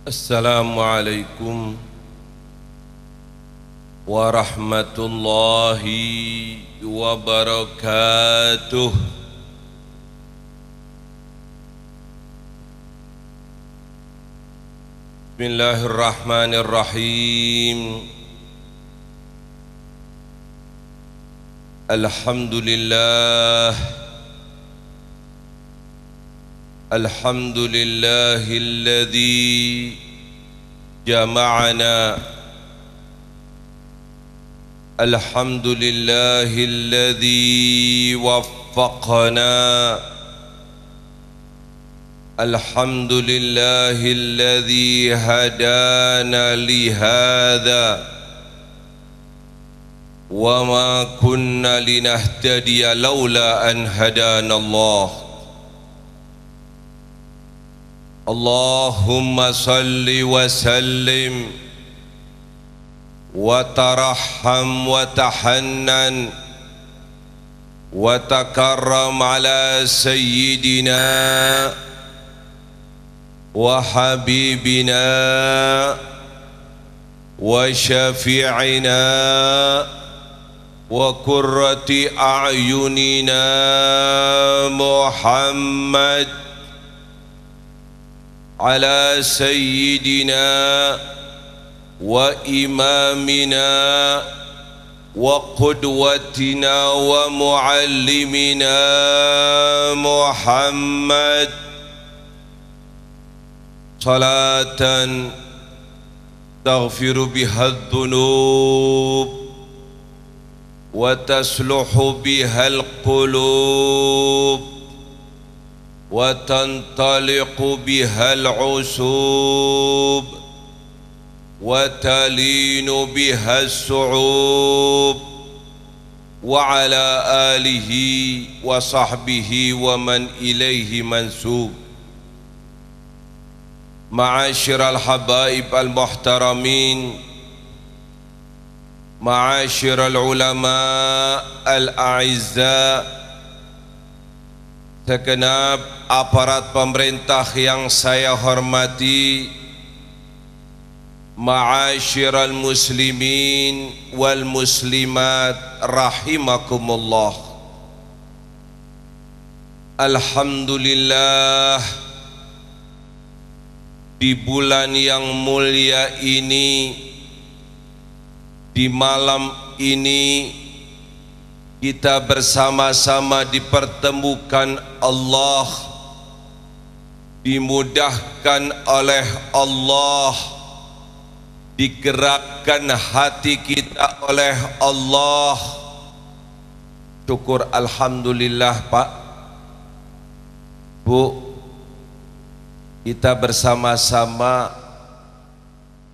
Assalamualaikum warahmatullahi wabarakatuh. Bismillahirrahmanirrahim. Alhamdulillah, alhamdulillahilladzi jama'ana, alhamdulillahilladzi waffaqana, alhamdulillahilladzi hadana lihadza wa ma kunna linahtadiya laula an hadana Allah. Allahumma salli wa sallim wa tarahham wa tahannan wa takarram ala sayyidina wa habibina wa syafi'ina wa qurrati a'yunina Muhammad ala sayyidina wa imamina wa qudwatina wa muallimina Muhammad salatan taghfiru biha adh-dhunub wa tasluhu biha al-qulub wa tantaliqu biha al-usub wa talinu biha as-su'ub wa ala alihi wa sahbihi wa man ilaihi mansub. Ma'asyiral habaib al-muhtaramin, ma'asyiral ulama al-a'izza, segenap aparat pemerintah yang saya hormati, ma'asyiral muslimin wal muslimat rahimakumullah. Alhamdulillah, di bulan yang mulia ini, di malam ini, kita bersama-sama dipertemukan Allah, dimudahkan oleh Allah, digerakkan hati kita oleh Allah. Syukur alhamdulillah Pak, Bu, kita bersama-sama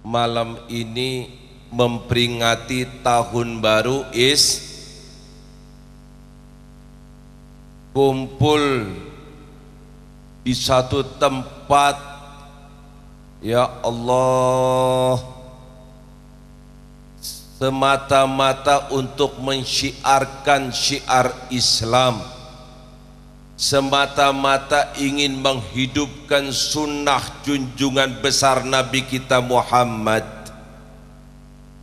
malam ini memperingati tahun baru kumpul di satu tempat. Ya Allah, semata-mata untuk mensyiarkan syiar Islam, semata-mata ingin menghidupkan sunnah junjungan besar Nabi kita Muhammad.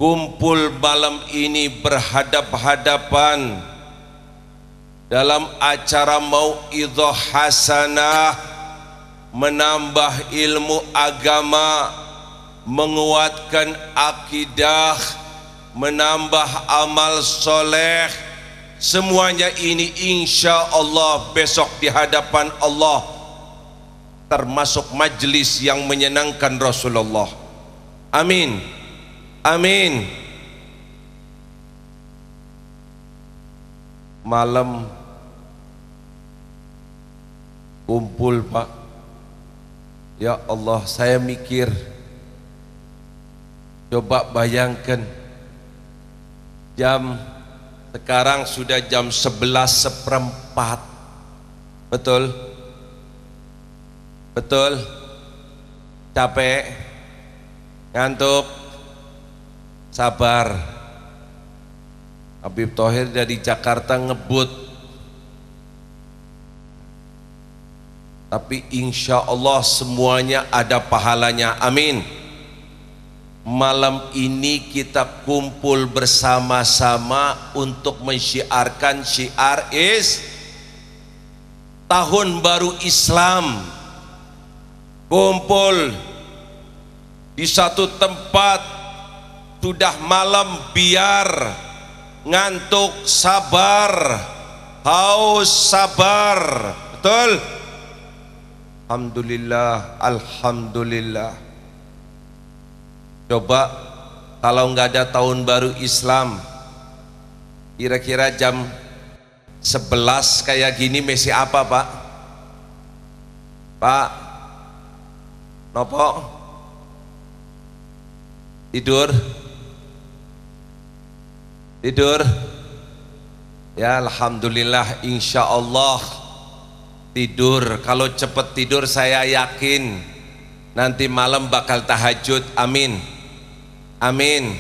Kumpul malam ini berhadap-hadapan dalam acara mau'idhah hasanah, menambah ilmu agama, menguatkan akidah, menambah amal soleh. Semuanya ini insya Allah besok di hadapan Allah termasuk majlis yang menyenangkan Rasulullah. Amin, amin. Malam kumpul Pak, ya Allah, saya mikir, coba bayangkan sekarang sudah jam 11:04. Betul? Betul? Capek? Ngantuk? Sabar. Habib Thohir dari Jakarta ngebut tapi insya Allah semuanya ada pahalanya, amin. Malam ini kita kumpul bersama-sama untuk mensyiarkan syiar Tahun Baru Islam. Kumpul di satu tempat, sudah malam biar ngantuk sabar, haus sabar, betul? Alhamdulillah, alhamdulillah. Coba kalau nggak ada tahun baru Islam, kira-kira jam 11 kayak gini masih apa, Pak? Pak Nopo? Tidur? Tidur? Ya alhamdulillah, insya Allah tidur. Kalau cepat tidur saya yakin nanti malam bakal tahajud, amin. Amin.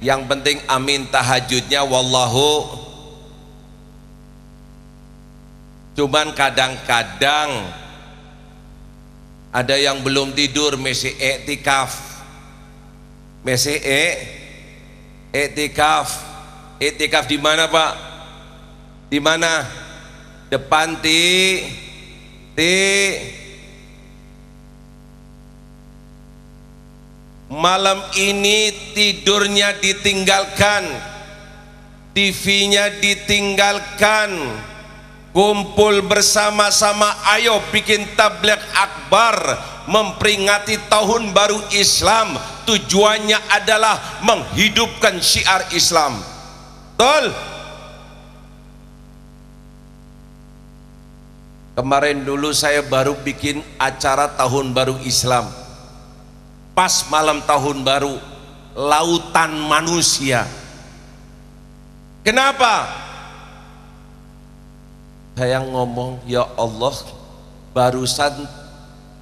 Yang penting amin tahajudnya, wallahu. Cuman kadang-kadang ada yang belum tidur masih iktikaf. Masih iktikaf. Iktikaf di mana, Pak? Di mana? Depan malam ini tidurnya ditinggalkan, TV-nya ditinggalkan, kumpul bersama-sama, ayo bikin tabligh akbar memperingati tahun baru Islam. Tujuannya adalah menghidupkan syiar Islam, betul? Kemarin dulu saya baru bikin acara tahun baru Islam, pas malam tahun baru, lautan manusia. Kenapa? Saya ngomong, ya Allah, barusan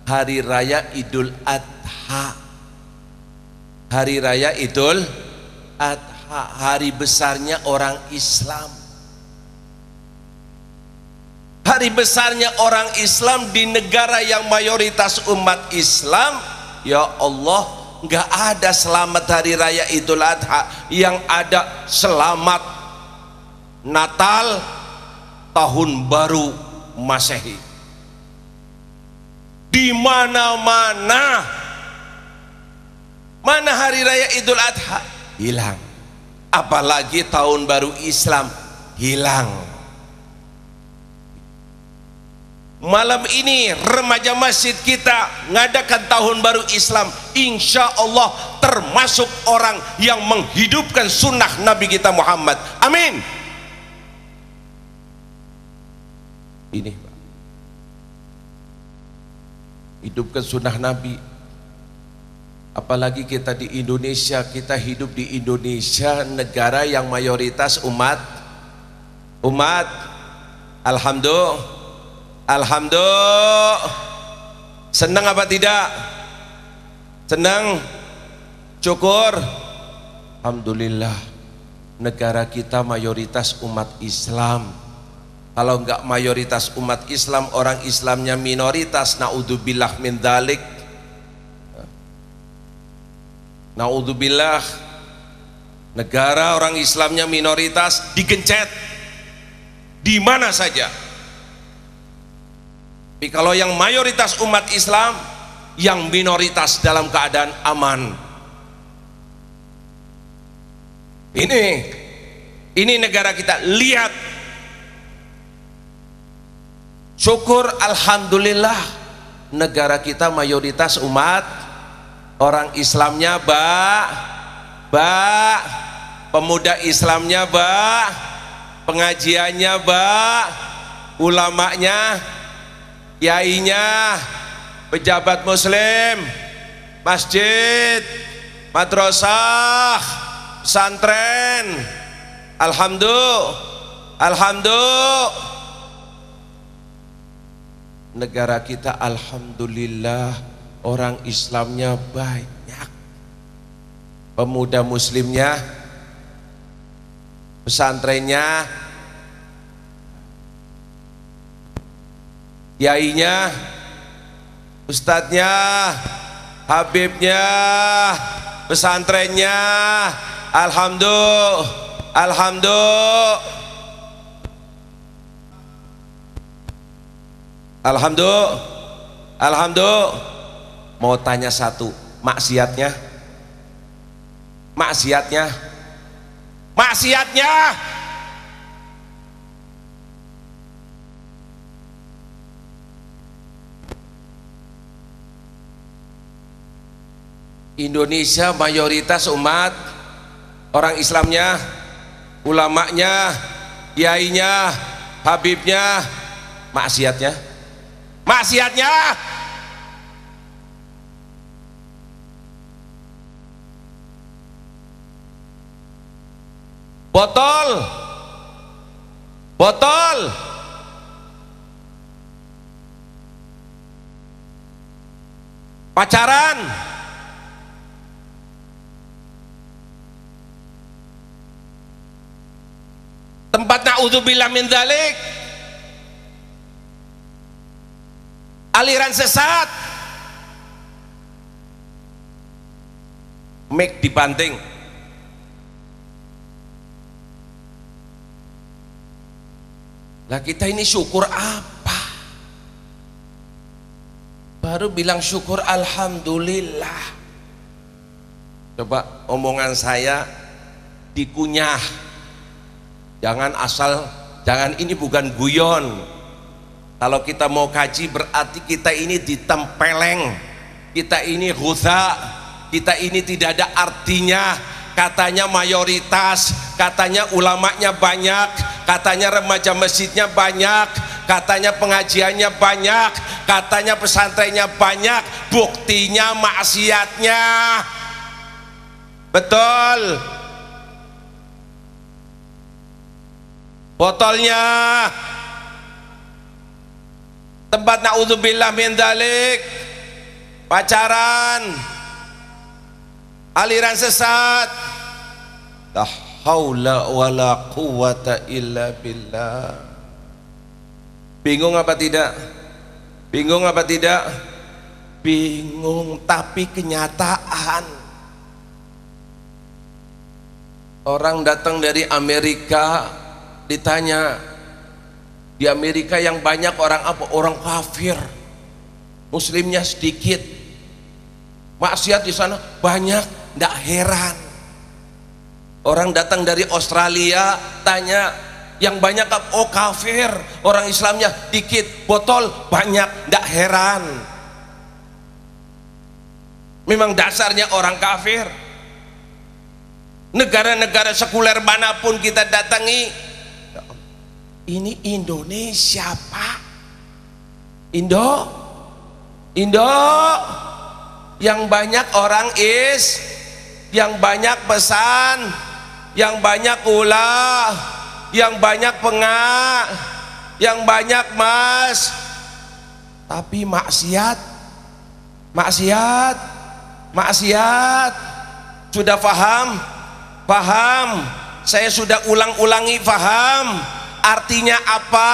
hari raya Idul Adha. Hari raya Idul Adha, hari besarnya orang Islam. Hari besarnya orang Islam di negara yang mayoritas umat Islam. Ya Allah, nggak ada selamat hari raya Idul Adha, yang ada selamat Natal, tahun baru Masehi. Di mana-mana, mana hari raya Idul Adha hilang, apalagi tahun baru Islam hilang. Malam ini remaja masjid kita ngadakan tahun baru Islam, insya Allah termasuk orang yang menghidupkan sunnah Nabi kita Muhammad, amin. Ini Pak, hidupkan sunnah Nabi. Apalagi kita di Indonesia, kita hidup di Indonesia, negara yang mayoritas umat. Alhamdulillah. Senang apa tidak? Senang? Syukur? Alhamdulillah, negara kita mayoritas umat Islam. Kalau enggak mayoritas umat Islam, orang Islamnya minoritas, naudzubillah min dzalik. Naudzubillah, negara orang Islamnya minoritas digencet di mana saja. Tapi kalau yang mayoritas umat Islam, yang minoritas dalam keadaan aman. Ini negara kita, lihat. Syukur alhamdulillah, negara kita mayoritas umat, orang Islamnya pemuda Islamnya pengajiannya ulamanya, kiainya, pejabat muslim, masjid, madrasah, pesantren. Alhamdulillah, negara kita alhamdulillah orang Islamnya banyak, pemuda muslimnya, pesantrennya, kiainya, ustadznya, habibnya, pesantrennya. Alhamdulillah, alhamdulillah, alhamdulillah, alhamdulillah. Mau tanya satu, maksiatnya, maksiatnya, maksiatnya. Indonesia mayoritas umat, orang Islamnya, ulamanya, kiainya, habibnya, maksiatnya, maksiatnya. Botol, botol, pacaran, tempat na'udzubillah min dzalik, aliran sesat, mic dibanting. Lah kita ini syukur apa? Baru bilang syukur alhamdulillah. Coba omongan saya dikunyah. Jangan asal, jangan, ini bukan guyon. Kalau kita mau kaji berarti kita ini ditempeleng, kita ini ghutha, kita ini tidak ada artinya. Katanya mayoritas, katanya ulamanya banyak, katanya remaja masjidnya banyak, katanya pengajiannya banyak, katanya pesantrennya banyak, buktinya maksiatnya. Betul. Botolnya, tempat na'udzubillah min dzalik, pacaran, aliran sesat. La haula wala quwata illa billah. Bingung apa tidak? Bingung apa tidak? Bingung, tapi kenyataan. Orang datang dari Amerika, ditanya, di Amerika yang banyak orang apa? Orang kafir, muslimnya sedikit, maksiat di sana banyak. Tidak heran. Orang datang dari Australia, tanya, yang banyak apa? Oh kafir, orang Islamnya dikit, botol banyak. Tidak heran. Memang dasarnya orang kafir. Negara-negara sekuler manapun kita datangi, ini Indonesia Pak, Indo yang banyak orang yang banyak pesan, yang banyak ulah, yang banyak pengak, yang banyak mas, tapi maksiat, maksiat, maksiat. Sudah paham? Paham? Saya sudah ulang-ulangi, paham artinya apa?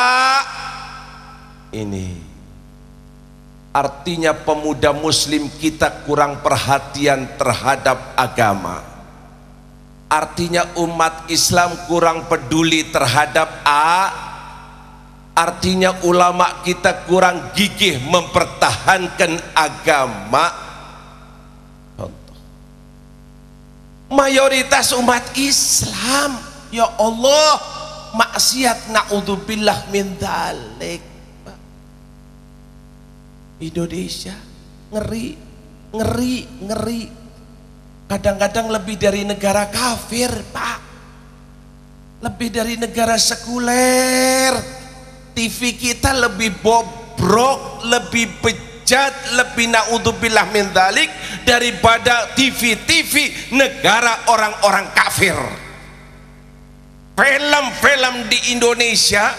Ini artinya pemuda muslim kita kurang perhatian terhadap agama. Artinya umat Islam kurang peduli terhadap artinya ulama kita kurang gigih mempertahankan agama. Contoh, mayoritas umat Islam, ya Allah, maksiat, na'udzubillah min dzalik. Indonesia ngeri, ngeri, ngeri. Kadang-kadang lebih dari negara kafir Pak, lebih dari negara sekuler. TV kita lebih bobrok, lebih bejat, lebih na'udzubillah min dzalik daripada TV-TV negara orang-orang kafir. Film-film di Indonesia,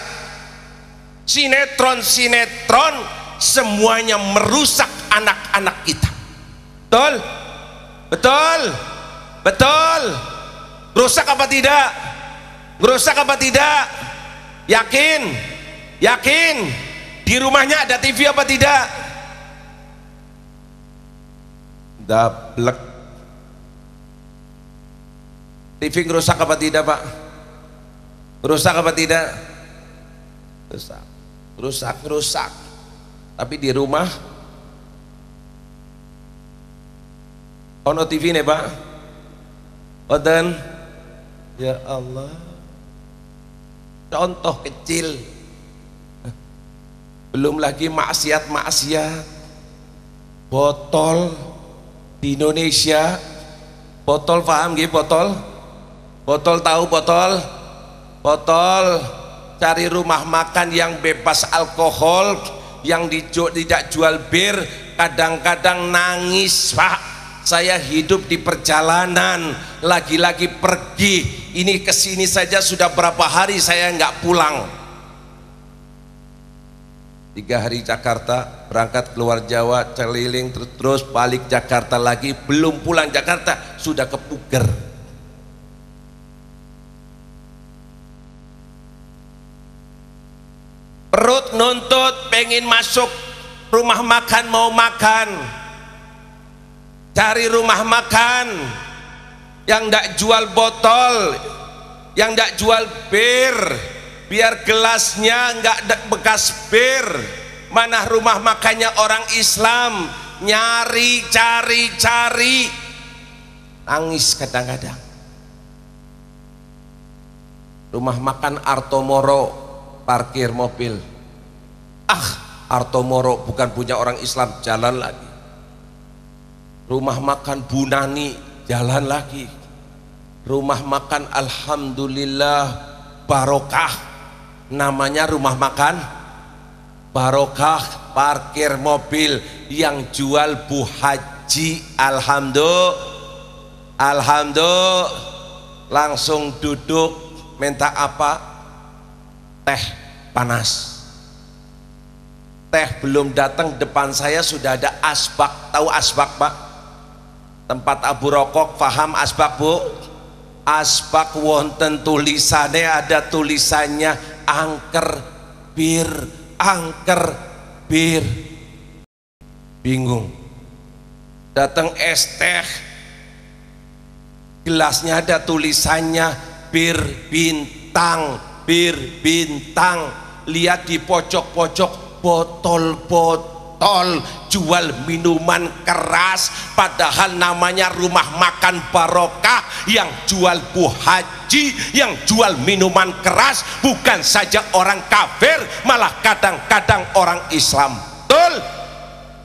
sinetron-sinetron, semuanya merusak anak-anak kita. Betul? Betul? Betul? Rusak apa tidak? Rusak apa tidak? Yakin? Yakin? Di rumahnya ada TV apa tidak? dablek. TV rusak apa tidak Pak? Rusak apa tidak? Rusak, rusak, rusak. Tapi di rumah ono TV nih Pak. Oden, ya Allah. Contoh kecil. Belum lagi maksiat-maksiat. Botol di Indonesia, botol paham gitu botol? Botol tahu botol? Botol cari rumah makan yang bebas alkohol, yang tidak jual bir, kadang-kadang nangis Pak. Saya hidup di perjalanan, lagi-lagi pergi, ini kesini saja sudah berapa hari saya nggak pulang. 3 hari Jakarta, berangkat keluar Jawa, keliling terus balik Jakarta lagi, belum pulang Jakarta sudah kepuger. Perut nuntut pengen masuk rumah makan, mau makan, cari rumah makan yang ndak jual botol, yang ndak jual bir, biar gelasnya nggak bekas bir. Mana rumah makannya orang Islam, nyari, cari, nangis kadang-kadang. Rumah makan Artomoro, parkir mobil, Artomoro bukan punya orang Islam, jalan lagi. Rumah makan Bunani, jalan lagi. Rumah makan Alhamdulillah Barokah, namanya rumah makan Barokah, parkir mobil, yang jual Bu Haji. Alhamdulillah, langsung duduk, minta apa? Teh panas. Teh belum datang, depan saya sudah ada asbak. Tahu asbak Pak? Tempat abu rokok, paham asbak Bu? Asbak wonten tulisannya, ada tulisannya angker bir, angker bir. Bingung. Datang es teh, gelasnya ada tulisannya bir bintang, bir bintang. Lihat di pojok-pojok botol-botol jual minuman keras, padahal namanya rumah makan Barokah, yang jual Bu Haji, yang jual minuman keras bukan saja orang kafir, malah kadang-kadang orang Islam. Betul?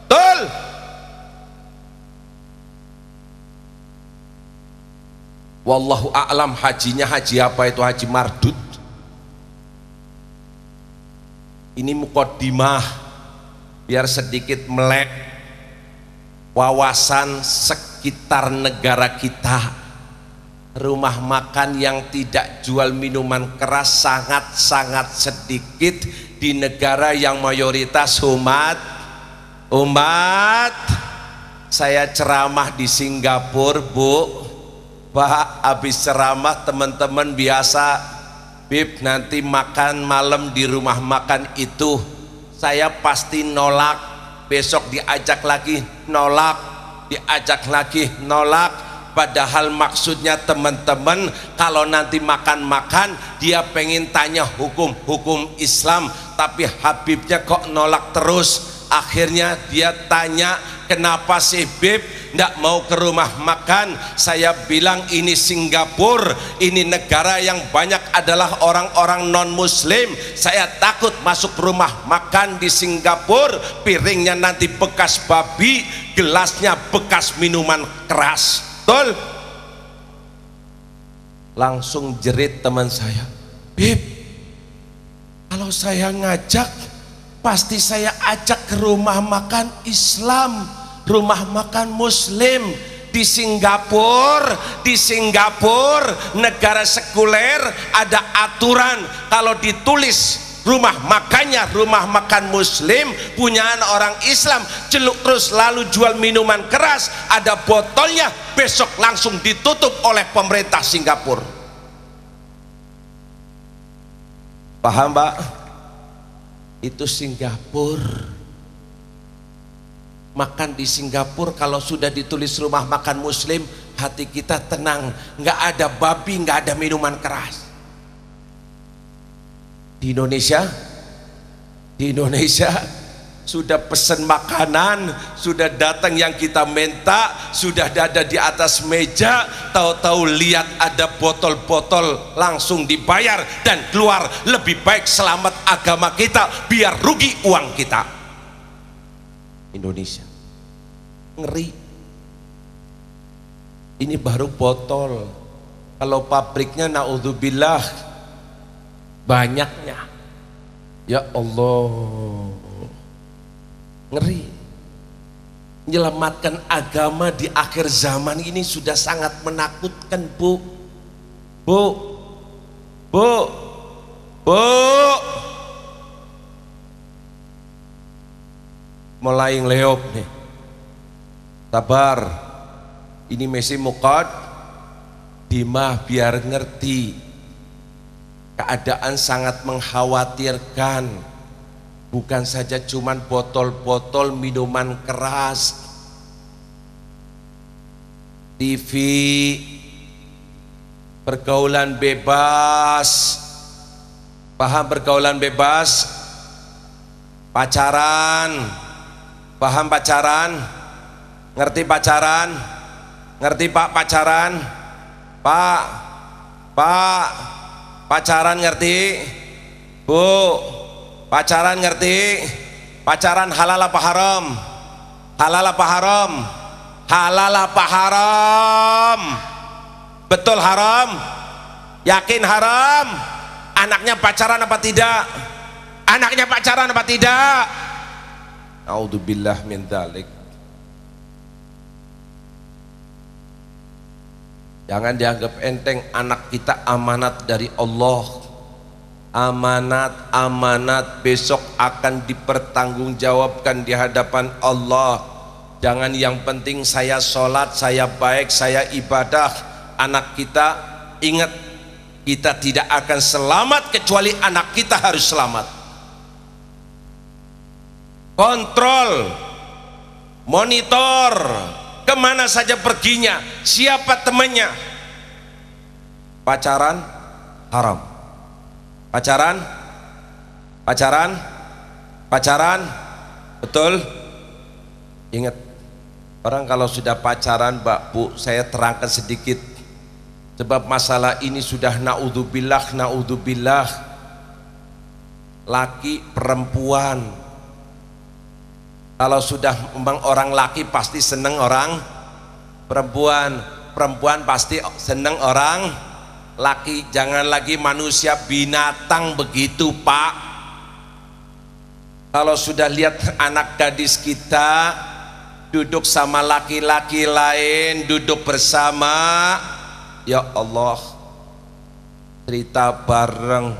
Betul? Wallahu a'lam, hajinya haji apa itu? Haji mardud. Ini mukaddimah biar sedikit melek wawasan sekitar negara kita. Rumah makan yang tidak jual minuman keras sangat-sangat sedikit di negara yang mayoritas umat. Saya ceramah di Singapura Bu, Pak, habis ceramah teman-teman biasa, Bib nanti makan malam di rumah makan itu, saya pasti nolak. Besok diajak lagi nolak, diajak lagi nolak. Padahal maksudnya teman-teman kalau nanti makan-makan dia pengen tanya hukum Islam, tapi Habibnya kok nolak terus. Akhirnya dia tanya, kenapa sih Bib nggak mau ke rumah makan? Saya bilang ini Singapura, ini negara yang banyak adalah orang-orang non muslim. Saya takut masuk rumah makan di Singapura, piringnya nanti bekas babi, gelasnya bekas minuman keras. Betul? Langsung jerit teman saya, Bib, kalau saya ngajak pasti saya ajak ke rumah makan Islam, rumah makan Muslim. Di Singapura, negara sekuler, ada aturan kalau ditulis rumah makannya rumah makan Muslim, punyaan orang Islam, celuk terus lalu jual minuman keras, ada botolnya, besok langsung ditutup oleh pemerintah Singapura. Paham Pak? Itu Singapura. makan di Singapura kalau sudah ditulis rumah makan muslim, hati kita tenang, nggak ada babi, nggak ada minuman keras. Di Indonesia sudah pesen makanan, sudah datang yang kita minta, sudah ada di atas meja, tahu-tahu lihat ada botol-botol, langsung dibayar dan keluar. Lebih baik selamat agama kita, biar rugi uang kita. Indonesia ngeri. Ini baru botol, kalau pabriknya naudzubillah banyaknya, ya Allah, ngeri. Menyelamatkan agama di akhir zaman ini sudah sangat menakutkan, Bu. Mulai ngeleop nih, sabar, ini mesti mukad dimah biar ngerti. Keadaan sangat mengkhawatirkan, bukan saja cuman botol-botol minuman keras, TV, pergaulan bebas. Paham pergaulan bebas? Pacaran, paham pacaran? Ngerti pacaran? Ngerti Pak pacaran? Pak pacaran ngerti? Bu, pacaran ngerti? Pacaran halal apa haram? Halal apa haram? Halal apa haram? Betul haram? Yakin haram? Anaknya pacaran apa tidak? Anaknya pacaran apa tidak? A'udzubillah min dzalik. Jangan dianggap enteng, anak kita amanat dari Allah. Amanat besok akan dipertanggungjawabkan di hadapan Allah. Jangan yang penting saya sholat, saya baik, saya ibadah. Anak kita, ingat, kita tidak akan selamat kecuali anak kita harus selamat. Kontrol, monitor, kemana saja perginya, siapa temannya. Pacaran haram. Pacaran betul. Ingat, orang kalau sudah pacaran, Mbak, Bu, saya terangkan sedikit, sebab masalah ini sudah naudzubillah, laki perempuan. Kalau sudah memang orang laki pasti seneng orang perempuan, perempuan pasti seneng orang laki. Jangan lagi manusia, binatang begitu, Pak. Kalau sudah lihat anak gadis kita duduk sama laki-laki lain, duduk bersama, ya Allah, cerita bareng,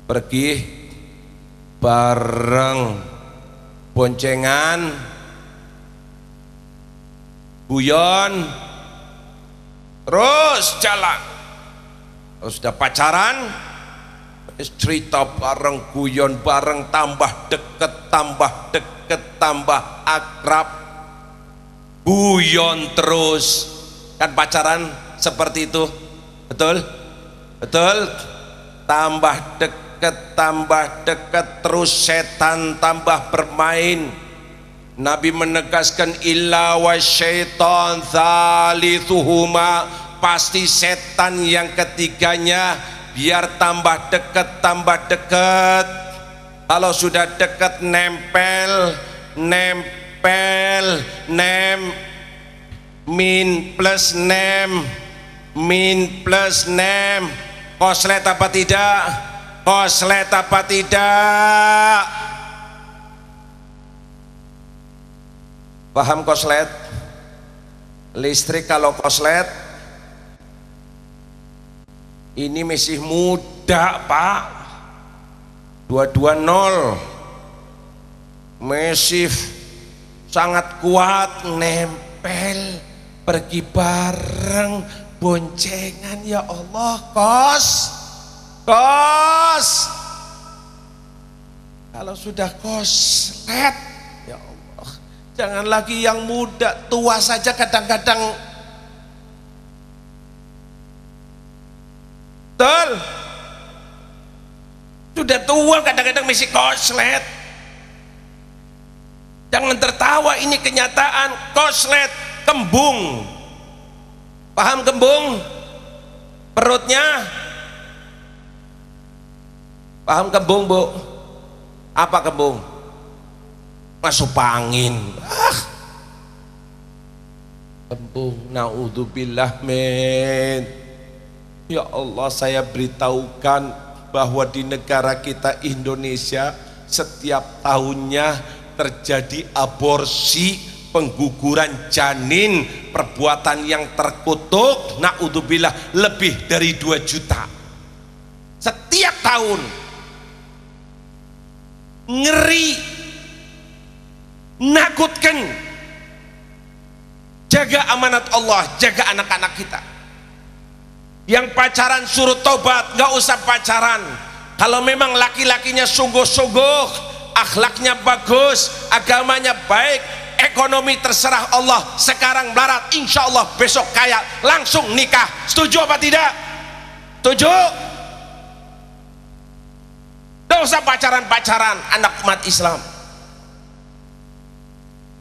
pergi bareng, boncengan, guyon, terus jalan. Kalau sudah pacaran, cerita bareng, guyon bareng, tambah deket, tambah akrab, guyon terus. Kan pacaran seperti itu, betul? Tambah dekat terus, setan tambah bermain. Nabi menegaskan, illa wasyaitan thalithuhuma, pasti setan yang ketiganya, biar tambah dekat. Kalau sudah dekat, nempel, min plus nem, koslet apa tidak? Paham koslet? Listrik kalau koslet ini masih muda, Pak. 220 masih sangat kuat, nempel, pergi bareng, boncengan, ya Allah. Kos kalau sudah koslet, ya Allah, Jangan lagi yang muda, tua saja kadang-kadang. Betul? Sudah tua kadang-kadang masih koslet. Jangan tertawa, ini kenyataan. Koslet, kembung. Paham kembung? Perutnya. Paham kembung, Bu? Apa kembung? Masuk angin. Kembung, naudzubillah min. Ya Allah, saya beritahukan bahwa di negara kita Indonesia setiap tahunnya terjadi aborsi, pengguguran janin, perbuatan yang terkutuk, naudzubillah, lebih dari 2 juta setiap tahun. Ngeri, nakutkan. Jaga amanat Allah, jaga anak-anak kita. Yang pacaran suruh tobat, nggak usah pacaran. Kalau memang laki-lakinya sungguh-sungguh, akhlaknya bagus, agamanya baik, ekonomi terserah Allah, sekarang melarat, insya Allah besok kaya, langsung nikah. Setuju apa tidak? Setuju? Nggak usah pacaran-pacaran anak umat Islam.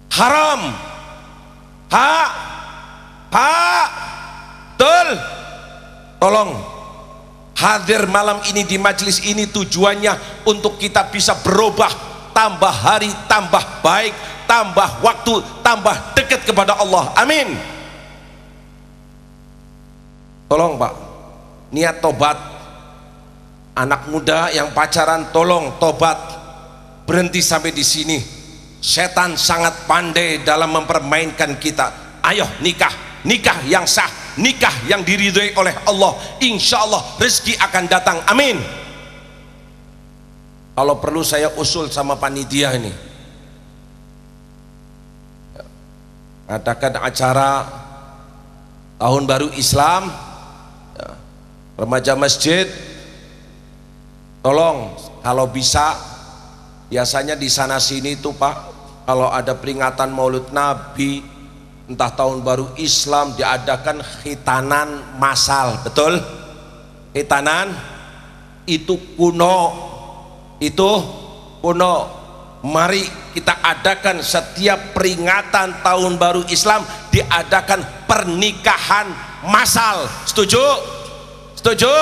Haram. Betul. Tolong hadir malam ini di majelis ini tujuannya untuk kita bisa berubah, tambah hari tambah baik, tambah waktu tambah dekat kepada Allah. Amin. Tolong Pak, niat tobat. Anak muda yang pacaran tolong tobat, berhenti sampai di sini. Setan sangat pandai dalam mempermainkan kita. Ayo nikah, nikah yang sah, nikah yang diridhoi oleh Allah. Insya Allah rezeki akan datang. Amin. Kalau perlu saya usul sama panitia ini, adakan acara tahun baru Islam, remaja masjid, tolong kalau bisa, biasanya di sana sini tuh Pak, kalau ada peringatan Maulid Nabi, entah tahun baru Islam, diadakan khitanan massal. Betul? Khitanan itu kuno. Itu kuno. Mari kita adakan setiap peringatan tahun baru Islam, diadakan pernikahan massal. Setuju? Setuju?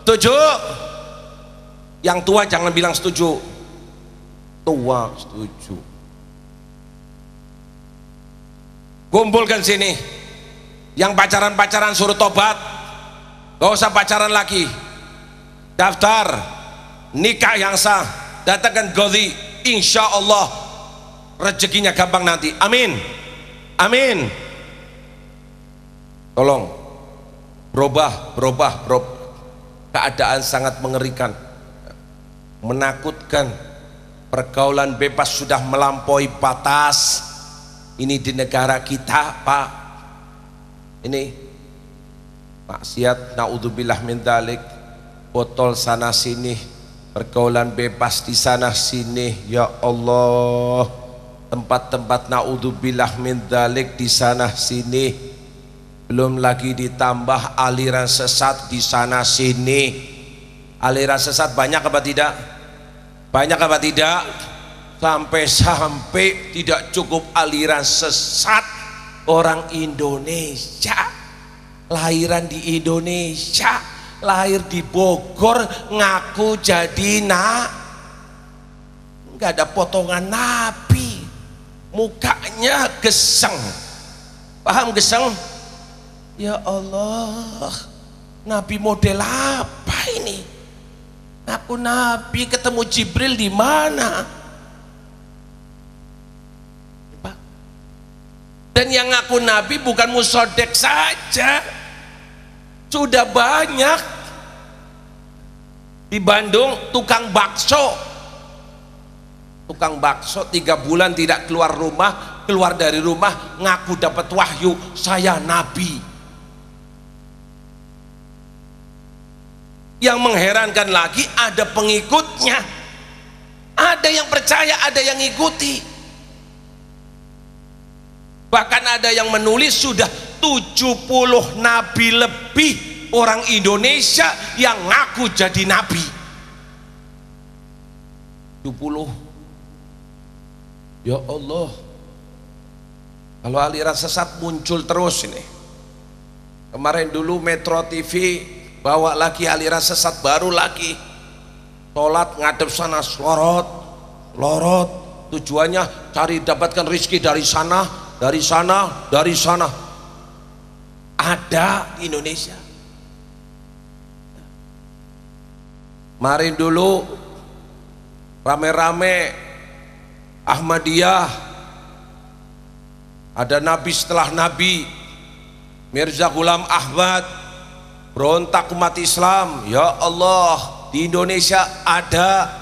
Setuju? Yang tua jangan bilang setuju. Tua setuju. Kumpulkan sini. Yang pacaran-pacaran suruh tobat, gak usah pacaran lagi. Daftar nikah yang sah, datangkan Godi, insya Allah rezekinya gampang nanti. Amin. Amin. Tolong berubah. Keadaan sangat mengerikan, menakutkan. Pergaulan bebas sudah melampaui batas. Ini di negara kita Pak. Ini maksiat, naudzubillah min dzalik, botol sana sini, pergaulan bebas di sana sini. Ya Allah, tempat-tempat naudzubillah min dzalik di sana sini. Belum lagi ditambah aliran sesat di sana sini. Aliran sesat banyak apa tidak? Banyak apa tidak? Sampai-sampai tidak cukup aliran sesat, orang Indonesia, lahiran di Indonesia, lahir di Bogor, ngaku jadi nggak ada potongan Nabi, mukanya geseng. Paham geseng? Ya Allah, Nabi model apa ini? Aku Nabi, ketemu Jibril di mana? Dan yang ngaku Nabi bukan musodek saja, sudah banyak. Di Bandung tukang bakso 3 bulan tidak keluar rumah, keluar dari rumah ngaku dapat wahyu, saya Nabi. Yang mengherankan lagi, ada pengikutnya, ada yang percaya, ada yang ngikuti. bahkan ada yang menulis sudah 70 nabi lebih orang Indonesia yang ngaku jadi nabi. 70. Ya Allah, kalau aliran sesat muncul terus ini. Kemarin dulu Metro TV bawa lagi aliran sesat baru lagi, sholat ngadep sana lorot lorot, tujuannya cari dapatkan rizki dari sana dari sana dari sana. Ada di Indonesia. Kemarin dulu rame-rame Ahmadiyah, ada nabi setelah nabi, Mirza Ghulam Ahmad, berontak umat Islam. Ya Allah, di Indonesia ada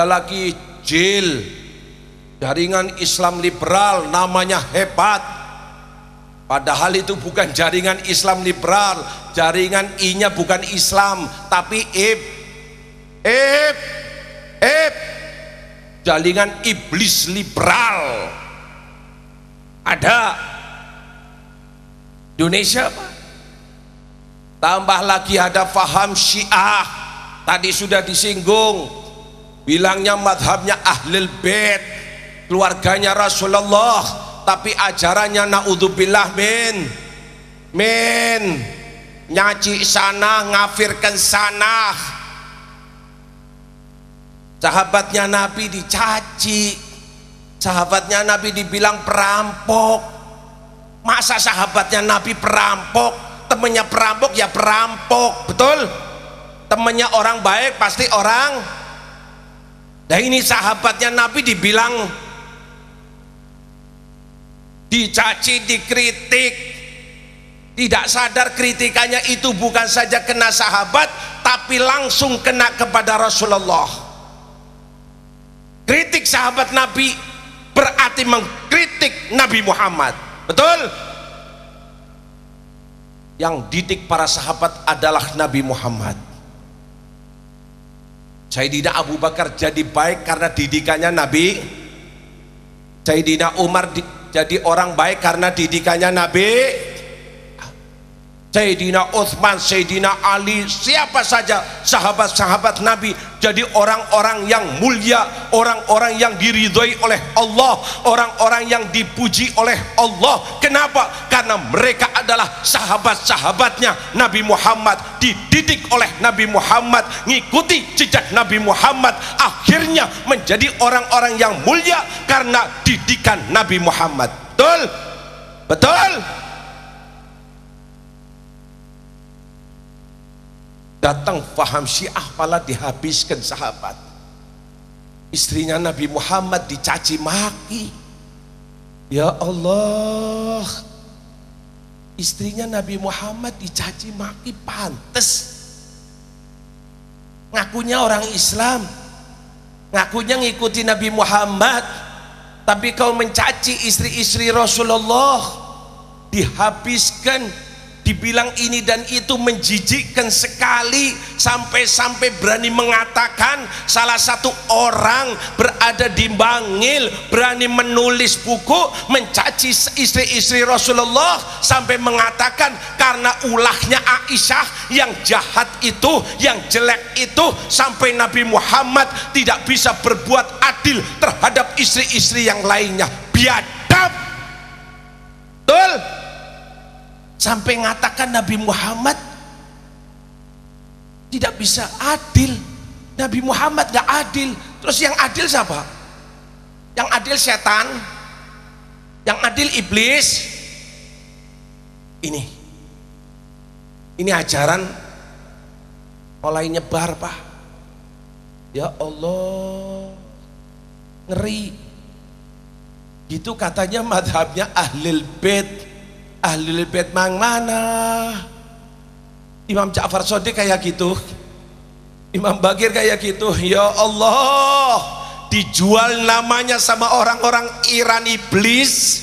lagi JIL, jaringan Islam liberal, namanya hebat, padahal itu bukan jaringan Islam liberal, jaringan I-nya bukan Islam tapi jaringan iblis liberal. Ada Indonesia Pak. Tambah lagi ada faham Syiah, tadi sudah disinggung, bilangnya madhabnya Ahlul Bait, keluarganya Rasulullah, tapi ajarannya naudzubillah min nyaci sana ngafirkan sana. Sahabatnya Nabi dicaci, sahabatnya Nabi dibilang perampok. Masa sahabatnya Nabi perampok? Temennya perampok ya perampok, betul? Temennya orang baik pasti orang. Nah ini sahabatnya Nabi dibilang, dicaci, dikritik, tidak sadar kritikannya itu bukan saja kena sahabat tapi langsung kena kepada Rasulullah. Kritik sahabat Nabi berarti mengkritik Nabi Muhammad, betul? Yang didik para sahabat adalah Nabi Muhammad. Sayyidina Abu Bakar jadi baik karena didikannya Nabi. Sayyidina Umar jadi orang baik karena didikannya Nabi. Sayyidina Utsman, Sayyidina Ali, siapa saja sahabat-sahabat Nabi jadi orang-orang yang mulia, orang-orang yang diridhoi oleh Allah, orang-orang yang dipuji oleh Allah. Kenapa? Karena mereka adalah sahabat-sahabatnya Nabi Muhammad, dididik oleh Nabi Muhammad, ngikuti jejak Nabi Muhammad, akhirnya menjadi orang-orang yang mulia karena didikan Nabi Muhammad. Betul? Betul? Datang faham Syiah malah dihabiskan sahabat. Istrinya Nabi Muhammad dicaci maki. Ya Allah, istrinya Nabi Muhammad dicaci maki, pantes. Ngakunya orang Islam, ngakunya ngikuti Nabi Muhammad, tapi kau mencaci istri-istri Rasulullah, dihabiskan. Dibilang ini dan itu, menjijikkan sekali, sampai-sampai berani mengatakan salah satu orang berada di Bangil berani menulis buku mencaci istri-istri Rasulullah, sampai mengatakan karena ulahnya Aisyah yang jahat itu, yang jelek itu, sampai Nabi Muhammad tidak bisa berbuat adil terhadap istri-istri yang lainnya. Biadab, betul? Sampai mengatakan Nabi Muhammad tidak bisa adil. Nabi Muhammad gak adil. Terus yang adil siapa? Yang adil setan, yang adil iblis. Ini ajaran mulai nyebar Pak. Ya Allah, ngeri. Gitu katanya madhabnya Ahlul Bait. Ahlul Bait mang mana? Imam Ja'far Shadiq kayak gitu, Imam Bagir kayak gitu. Ya Allah, dijual namanya sama orang-orang Iran iblis,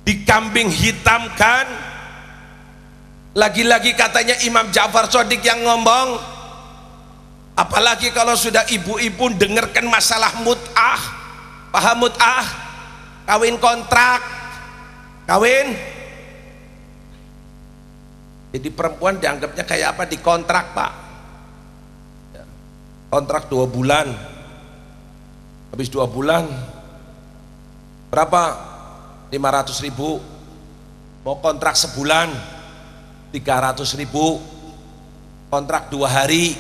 dikambing hitamkan. Lagi-lagi katanya Imam Ja'far Shadiq yang ngomong, Apalagi kalau sudah ibu-ibu dengarkan masalah mut'ah. Paham mut'ah? Kawin kontrak, kawin. Jadi perempuan dianggapnya kayak apa? Dikontrak, Pak. Kontrak 2 bulan, habis 2 bulan berapa? 500.000. Mau kontrak sebulan 300.000. Kontrak 2 hari,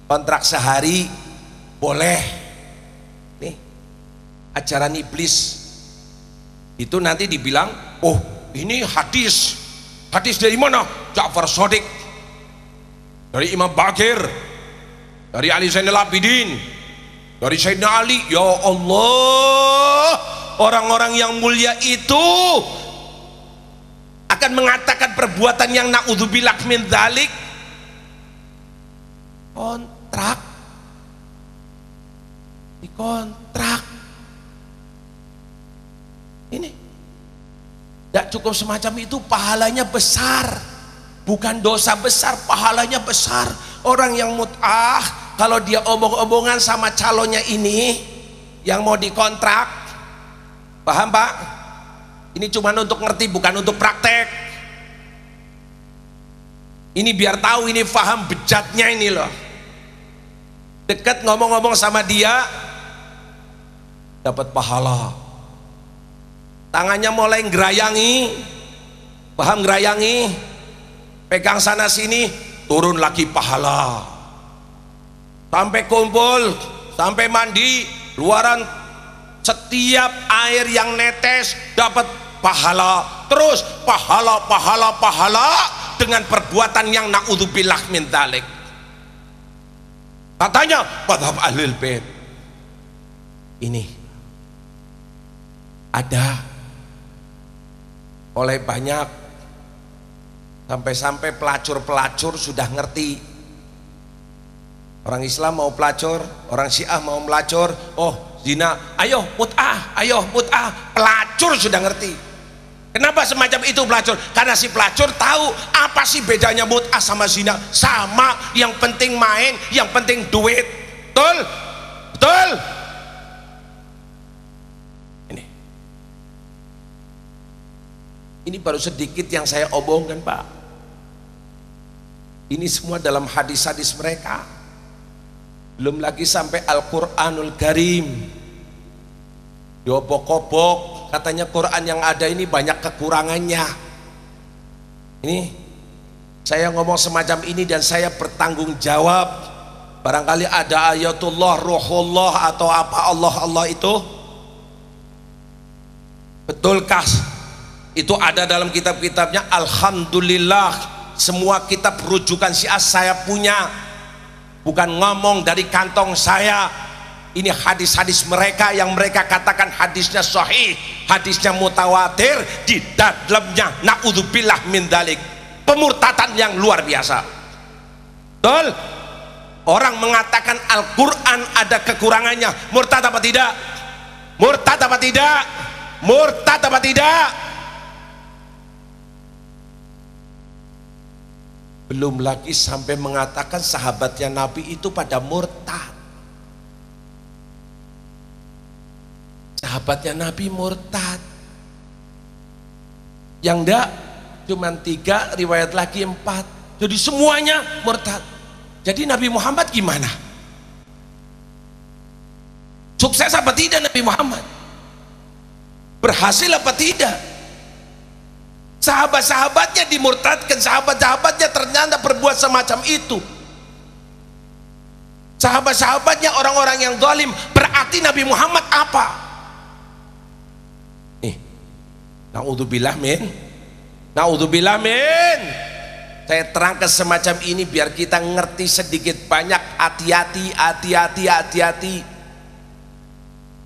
kontrak sehari, boleh. Nih ajaran iblis itu nanti dibilang, oh ini hadis dari mana? Ja'far Shadiq, dari Imam Baqir, dari Ali Zainal Abidin, dari Sayyidina Ali. Ya Allah, orang-orang yang mulia itu akan mengatakan perbuatan yang na'udzubillah min dzalik. Kontrak, dikontrak. Ini tidak cukup semacam itu, pahalanya besar, bukan dosa besar, pahalanya besar. Orang yang mut'ah, kalau dia omong-omongan sama calonnya ini yang mau dikontrak, paham Pak? Ini cuma untuk ngerti, bukan untuk praktek. Ini biar tahu, ini paham bejatnya ini loh. Dekat ngomong-ngomong sama dia, dapat pahala. Tangannya mulai ngerayangi, paham ngerayangi, pegang sana sini, turun lagi pahala. Sampai kumpul, sampai mandi, luaran setiap air yang netes dapat pahala. Terus pahala dengan perbuatan yang na'udzubillah min dzalik. Katanya madhab ahlul bait ini ada oleh banyak, sampai-sampai pelacur-pelacur sudah ngerti. Orang Islam mau pelacur, orang Syiah mau melacur, oh zina, ayo mut'ah, pelacur sudah ngerti. Kenapa semacam itu pelacur? Karena si pelacur tahu apa sih bedanya mut'ah sama zina. Sama, yang penting main, yang penting duit. Betul? Betul? Ini baru sedikit yang saya omongkan Pak. Ini semua dalam hadis-hadis mereka. Belum lagi sampai Al-Quranul Karim. Diobok-obok, katanya Quran yang ada ini banyak kekurangannya. Ini saya ngomong semacam ini dan saya bertanggung jawab. Barangkali ada ayatullah, ruhullah atau apa Allah itu. Betulkah itu ada dalam kitab-kitabnya? Alhamdulillah, semua kitab rujukan Syiah saya punya, bukan ngomong dari kantong saya. Ini hadis-hadis mereka yang mereka katakan hadisnya sahih, hadisnya mutawatir, di dalamnya na'udzubillah min dzalik, pemurtatan yang luar biasa. Betul? Orang mengatakan Al-Quran ada kekurangannya, murtad apa tidak? Murtad apa tidak? Murtad apa tidak? Belum lagi sampai mengatakan sahabatnya Nabi itu pada murtad. Sahabatnya Nabi murtad. Yang enggak cuma 3, riwayat lagi 4. Jadi semuanya murtad. Jadi Nabi Muhammad gimana? Sukses apa tidak Nabi Muhammad? Berhasil apa tidak? Sahabat-sahabatnya dimurtadkan, sahabat-sahabatnya ternyata berbuat semacam itu. Sahabat-sahabatnya orang-orang yang zalim, berarti Nabi Muhammad apa? Na'udzubillah min. Na'udzubillah min. Saya terangkan semacam ini biar kita ngerti sedikit banyak. Hati-hati.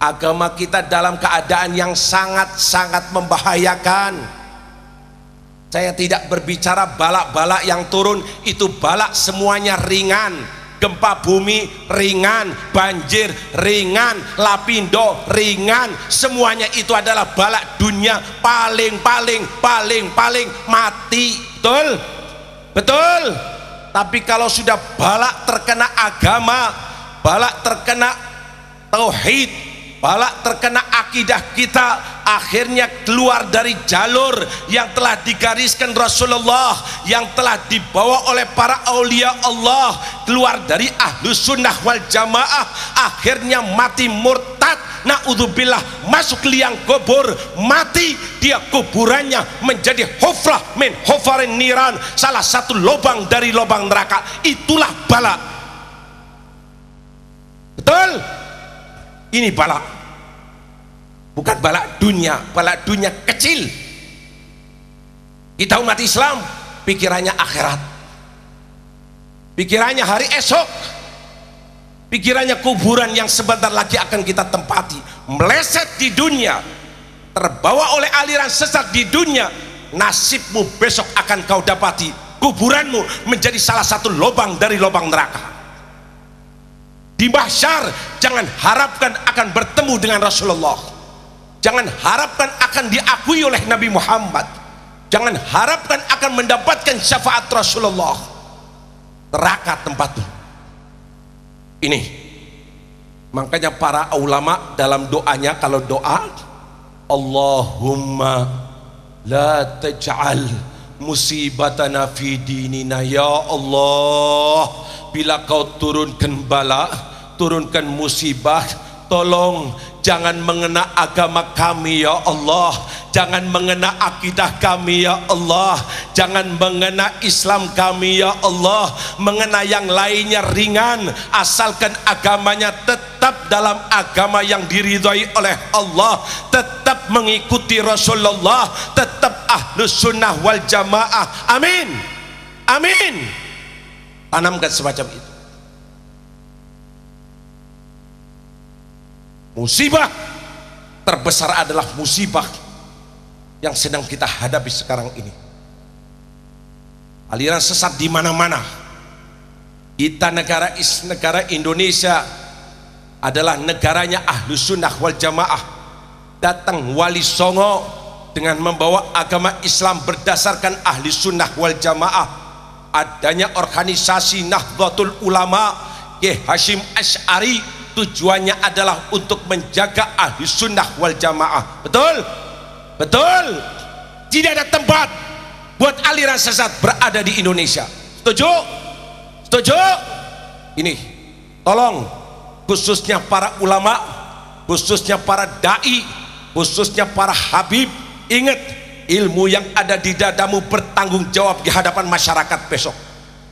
Agama kita dalam keadaan yang sangat-sangat membahayakan. Saya tidak berbicara balak-balak yang turun, itu balak semuanya ringan. Gempa bumi ringan, banjir ringan, lapindo ringan, semuanya itu adalah balak dunia paling mati. Betul? Betul? Tapi kalau sudah balak terkena agama, balak terkena tauhid, balak terkena akidah kita, akhirnya keluar dari jalur yang telah digariskan Rasulullah, yang telah dibawa oleh para aulia Allah, keluar dari ahlus sunnah wal jamaah, akhirnya mati murtad, naudzubillah, masuk liang kubur, mati, dia kuburannya menjadi hufrah min hufarin niran, salah satu lubang dari lubang neraka. Itulah balak. Betul? Ini balak, bukan balak dunia kecil. Kita umat Islam pikirannya akhirat, pikirannya hari esok, pikirannya kuburan yang sebentar lagi akan kita tempati. Meleset di dunia, terbawa oleh aliran sesat di dunia, nasibmu besok akan kau dapati, kuburanmu menjadi salah satu lubang dari lubang neraka. Di mahsyar jangan harapkan akan bertemu dengan Rasulullah, jangan harapkan akan diakui oleh Nabi Muhammad, jangan harapkan akan mendapatkan syafaat Rasulullah. Neraka tempatmu. Ini makanya para ulama dalam doanya, kalau doa, Allahumma la taj'al musibatana fi dinina, ya Allah, bila kau turunkan bala, turunkan musibah, tolong jangan mengena agama kami ya Allah, jangan mengena akidah kami ya Allah, jangan mengena Islam kami ya Allah, mengena yang lainnya ringan, asalkan agamanya tetap dalam agama yang diridhai oleh Allah, tetap mengikuti Rasulullah, tetap ahlus sunnah wal jamaah. Amin, amin. Tanamkan semacam itu. Musibah terbesar adalah musibah yang sedang kita hadapi sekarang ini. Aliran sesat di mana-mana. Kita negara Indonesia adalah negaranya ahlus sunnah wal jamaah. Datang Wali Songo dengan membawa agama Islam berdasarkan ahli sunnah wal jamaah. Adanya organisasi Nahdlatul Ulama, Kiai Hasyim Asy'ari, tujuannya adalah untuk menjaga ahli sunnah wal jamaah. Betul? Betul? Tidak ada tempat buat aliran sesat berada di Indonesia. Setuju? Setuju? Ini tolong, khususnya para ulama, khususnya para dai, khususnya para habib, ingat, ilmu yang ada di dadamu bertanggung jawab di hadapan masyarakat besok.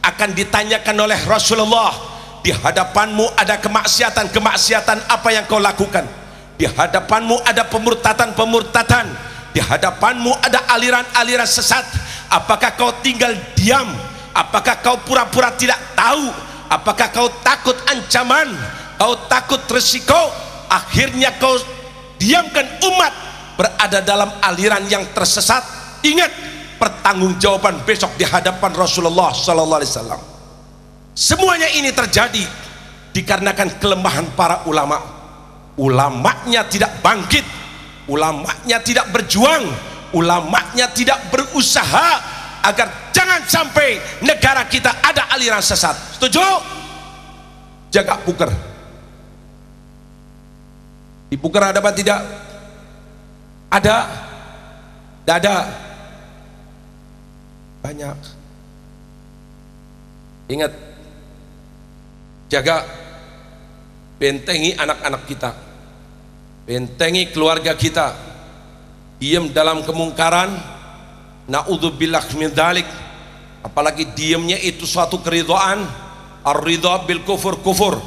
Akan ditanyakan oleh Rasulullah, di hadapanmu ada kemaksiatan-kemaksiatan apa yang kau lakukan, di hadapanmu ada pemurtatan-pemurtatan, di hadapanmu ada aliran-aliran sesat. Apakah kau tinggal diam? Apakah kau pura-pura tidak tahu? Apakah kau takut ancaman? Kau takut resiko? Akhirnya kau diamkan umat berada dalam aliran yang tersesat. Ingat, pertanggungjawaban besok di hadapan Rasulullah sallallahu alaihi wasallam. Semuanya ini terjadi dikarenakan kelemahan para ulama. Ulamanya tidak bangkit, ulamanya tidak berjuang, ulamanya tidak berusaha agar jangan sampai negara kita ada aliran sesat. Setuju? Jaga puker. Di puker ada apa tidak? Ada? Tidak ada? Banyak. Ingat, jaga, bentengi anak-anak kita, bentengi keluarga kita. Diam dalam kemungkaran, naudzubillah min dzalik. Apalagi diamnya itu suatu keridhaan. Ar-ridha bil kufur kufur,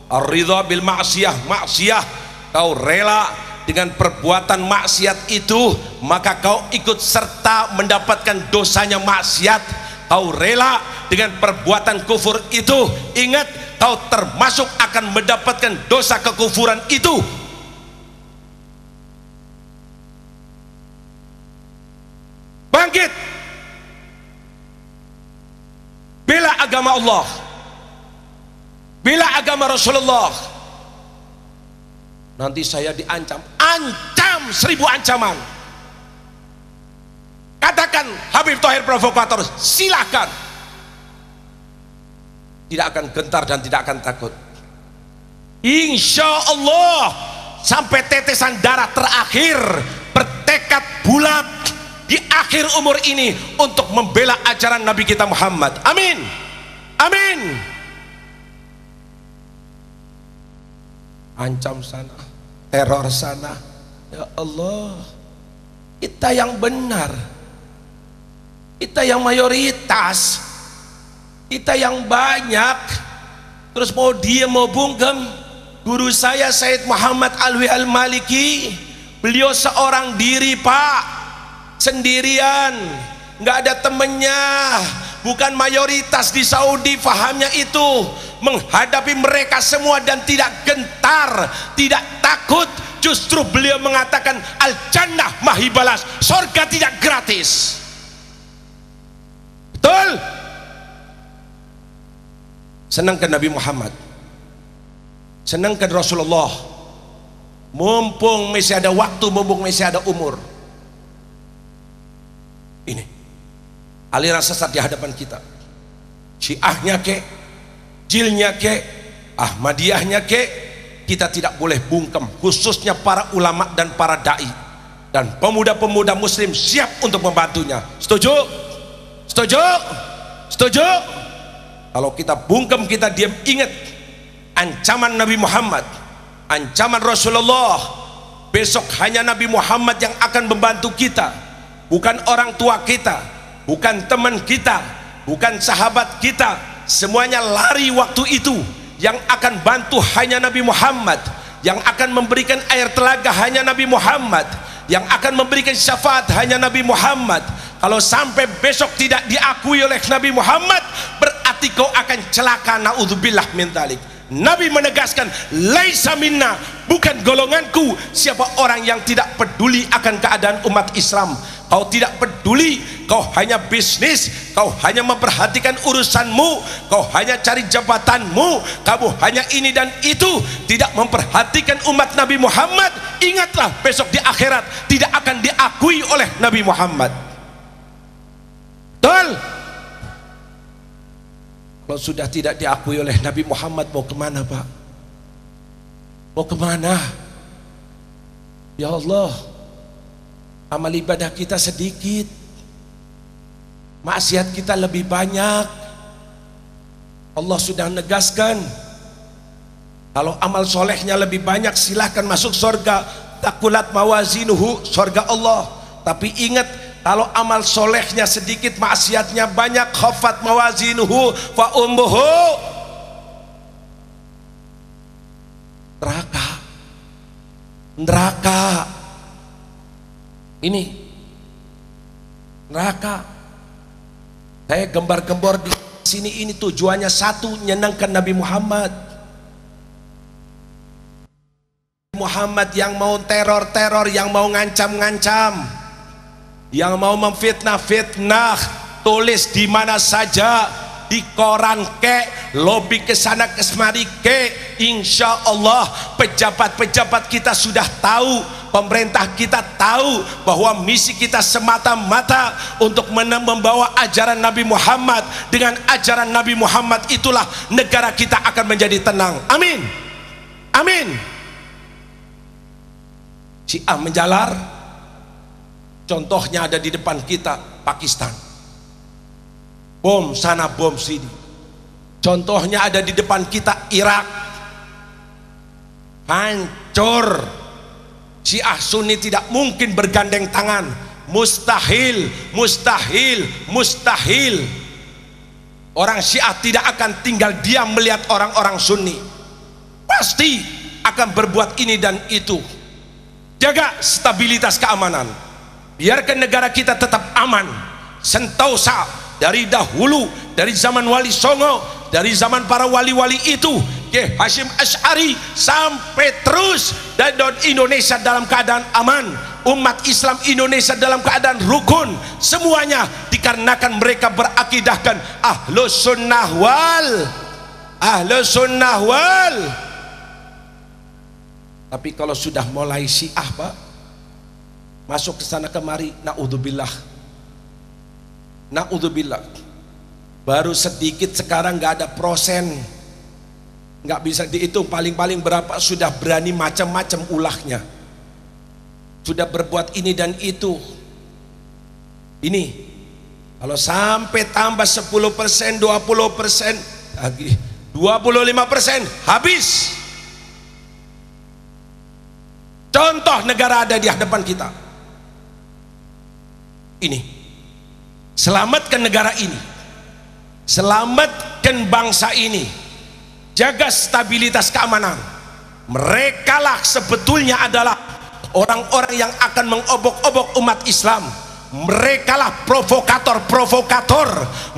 ar-ridha bil maksiyah maksiyah. Kau rela dengan perbuatan maksiat itu, maka kau ikut serta mendapatkan dosanya maksiat. Kau rela dengan perbuatan kufur itu, ingat, kau termasuk akan mendapatkan dosa kekufuran itu. Bangkit, bela agama Allah, bela agama Rasulullah. Nanti saya diancam, ancam 1000 ancaman. Katakan Habib Thohir provokator, silakan. tidak akan gentar dan tidak akan takut. Insya Allah sampai tetesan darah terakhir bertekad bulat di akhir umur ini untuk membela ajaran Nabi kita Muhammad. Amin, amin. Ancam sana, teror sana, ya Allah, kita yang benar, kita yang mayoritas, kita yang banyak, terus mau diem mau bungkem. Guru saya Said Muhammad Alwi Al-Maliki, beliau seorang diri Pak, sendirian, nggak ada temennya, bukan mayoritas di Saudi, fahamnya itu, menghadapi mereka semua dan tidak gentar, tidak takut. Justru beliau mengatakan al-jannah mahibalas, surga tidak gratis. Betul? Senangkan Nabi Muhammad, senangkan Rasulullah, mumpung masih ada waktu, mumpung masih ada umur. Ini aliran sesat di hadapan kita, Syiahnya ke, Jilnya ke, Ahmadiyahnya ke, kita tidak boleh bungkem, khususnya para ulama dan para dai dan pemuda-pemuda muslim siap untuk membantunya. Setuju? Setuju? Setuju? Kalau kita bungkem, kita diam, ingat ancaman Nabi Muhammad, ancaman Rasulullah. Besok hanya Nabi Muhammad yang akan membantu kita, bukan orang tua kita, bukan teman kita, bukan sahabat kita. Semuanya lari waktu itu. Yang akan bantu hanya Nabi Muhammad, yang akan memberikan air telaga hanya Nabi Muhammad, yang akan memberikan syafaat hanya Nabi Muhammad. Kalau sampai besok tidak diakui oleh Nabi Muhammad, berarti kau akan celaka, naudzubillah min dzalik. Nabi menegaskan, laisa minna, bukan golonganku siapa orang yang tidak peduli akan keadaan umat Islam. Kau tidak peduli, kau hanya bisnis, kau hanya memperhatikan urusanmu, kau hanya cari jabatanmu, kamu hanya ini dan itu, tidak memperhatikan umat Nabi Muhammad. Ingatlah besok di akhirat tidak akan diakui oleh Nabi Muhammad. Betul? Kalau sudah tidak diakui oleh Nabi Muhammad, mau kemana Pak? Mau kemana? Ya Allah, amal ibadah kita sedikit, maksiat kita lebih banyak. Allah sudah menegaskan, kalau amal solehnya lebih banyak silahkan masuk surga, takulat mawazinuhu, surga Allah. Tapi ingat, kalau amal solehnya sedikit, maksiatnya banyak, khafat mawazinuhu fa ummuhu neraka. Neraka ini, neraka. Saya gembar-gembor di sini, ini tujuannya satu, nyenangkan Nabi Muhammad. Muhammad yang mau teror-teror, yang mau ngancam-ngancam, yang mau memfitnah-fitnah, tulis di mana saja, di koran ke, lobby ke sana ke semari ke. Insya Allah pejabat-pejabat kita sudah tahu, pemerintah kita tahu bahwa misi kita semata-mata untuk membawa ajaran Nabi Muhammad. Dengan ajaran Nabi Muhammad itulah negara kita akan menjadi tenang. Amin, amin. Syiah menjalar, contohnya ada di depan kita, Pakistan. Bom sana, bom sini. Contohnya ada di depan kita, Irak. Hancur. Syiah Sunni tidak mungkin bergandeng tangan. Mustahil, mustahil, mustahil. Orang Syiah tidak akan tinggal diam melihat orang-orang Sunni. Pasti akan berbuat ini dan itu. Jaga stabilitas keamanan, biarkan negara kita tetap aman, sentosa. Dari dahulu, dari zaman Wali Songo, dari zaman para wali-wali itu, Kiai Hasyim Asy'ari, sampai terus, dan Indonesia dalam keadaan aman, umat Islam Indonesia dalam keadaan rukun, semuanya dikarenakan mereka berakidahkan Ahlus Sunnah wal Ahlus Sunnah wal. Tapi kalau sudah mulai Syiah Pak, masuk ke sana kemari, naudzubillah, naudzubillah, baru sedikit, sekarang nggak ada prosen, nggak bisa dihitung, paling-paling berapa sudah berani macam-macam ulahnya, sudah berbuat ini dan itu. Ini kalau sampai tambah 10%, 20% lagi, 25%, habis. Contoh negara ada di hadapan kita ini. Selamatkan negara ini, selamatkan bangsa ini, jaga stabilitas keamanan. Merekalah sebetulnya adalah orang-orang yang akan mengobok-obok umat Islam. Merekalah provokator-provokator.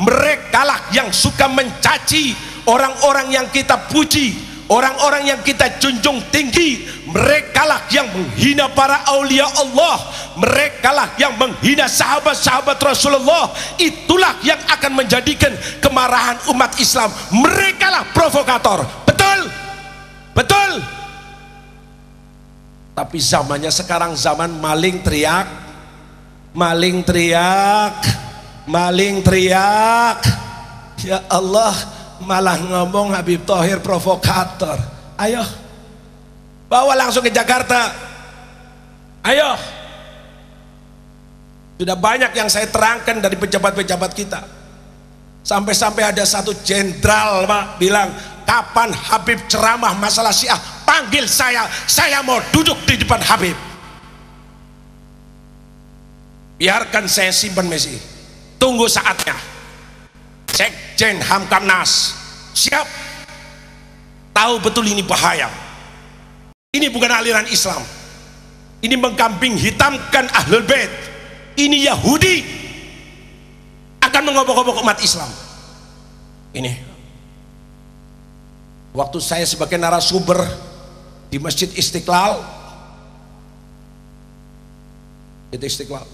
Merekalah yang suka mencaci orang-orang yang kita puji, orang-orang yang kita junjung tinggi. Merekalah yang menghina para aulia Allah. Merekalah yang menghina sahabat-sahabat Rasulullah. Itulah yang akan menjadikan kemarahan umat Islam. Merekalah provokator. Betul? Betul? Tapi zamannya sekarang zaman maling teriak, maling teriak, maling teriak. Ya Allah, malah ngomong Habib Thohir provokator. Ayo, bawa langsung ke Jakarta. Ayo. Sudah banyak yang saya terangkan dari pejabat-pejabat kita. Sampai-sampai ada satu jenderal Pak bilang, kapan Habib ceramah masalah Syiah, panggil saya mau duduk di depan Habib. Biarkan saya simpan Messi, tunggu saatnya. Sekjen Hamkamnas siap, tahu betul ini bahaya. Ini bukan aliran Islam, ini mengkambing hitamkan Ahlul Bait, ini Yahudi akan mengobok-obok umat Islam. Ini waktu saya sebagai narasumber di Masjid Istiqlal, itu Istiqlal,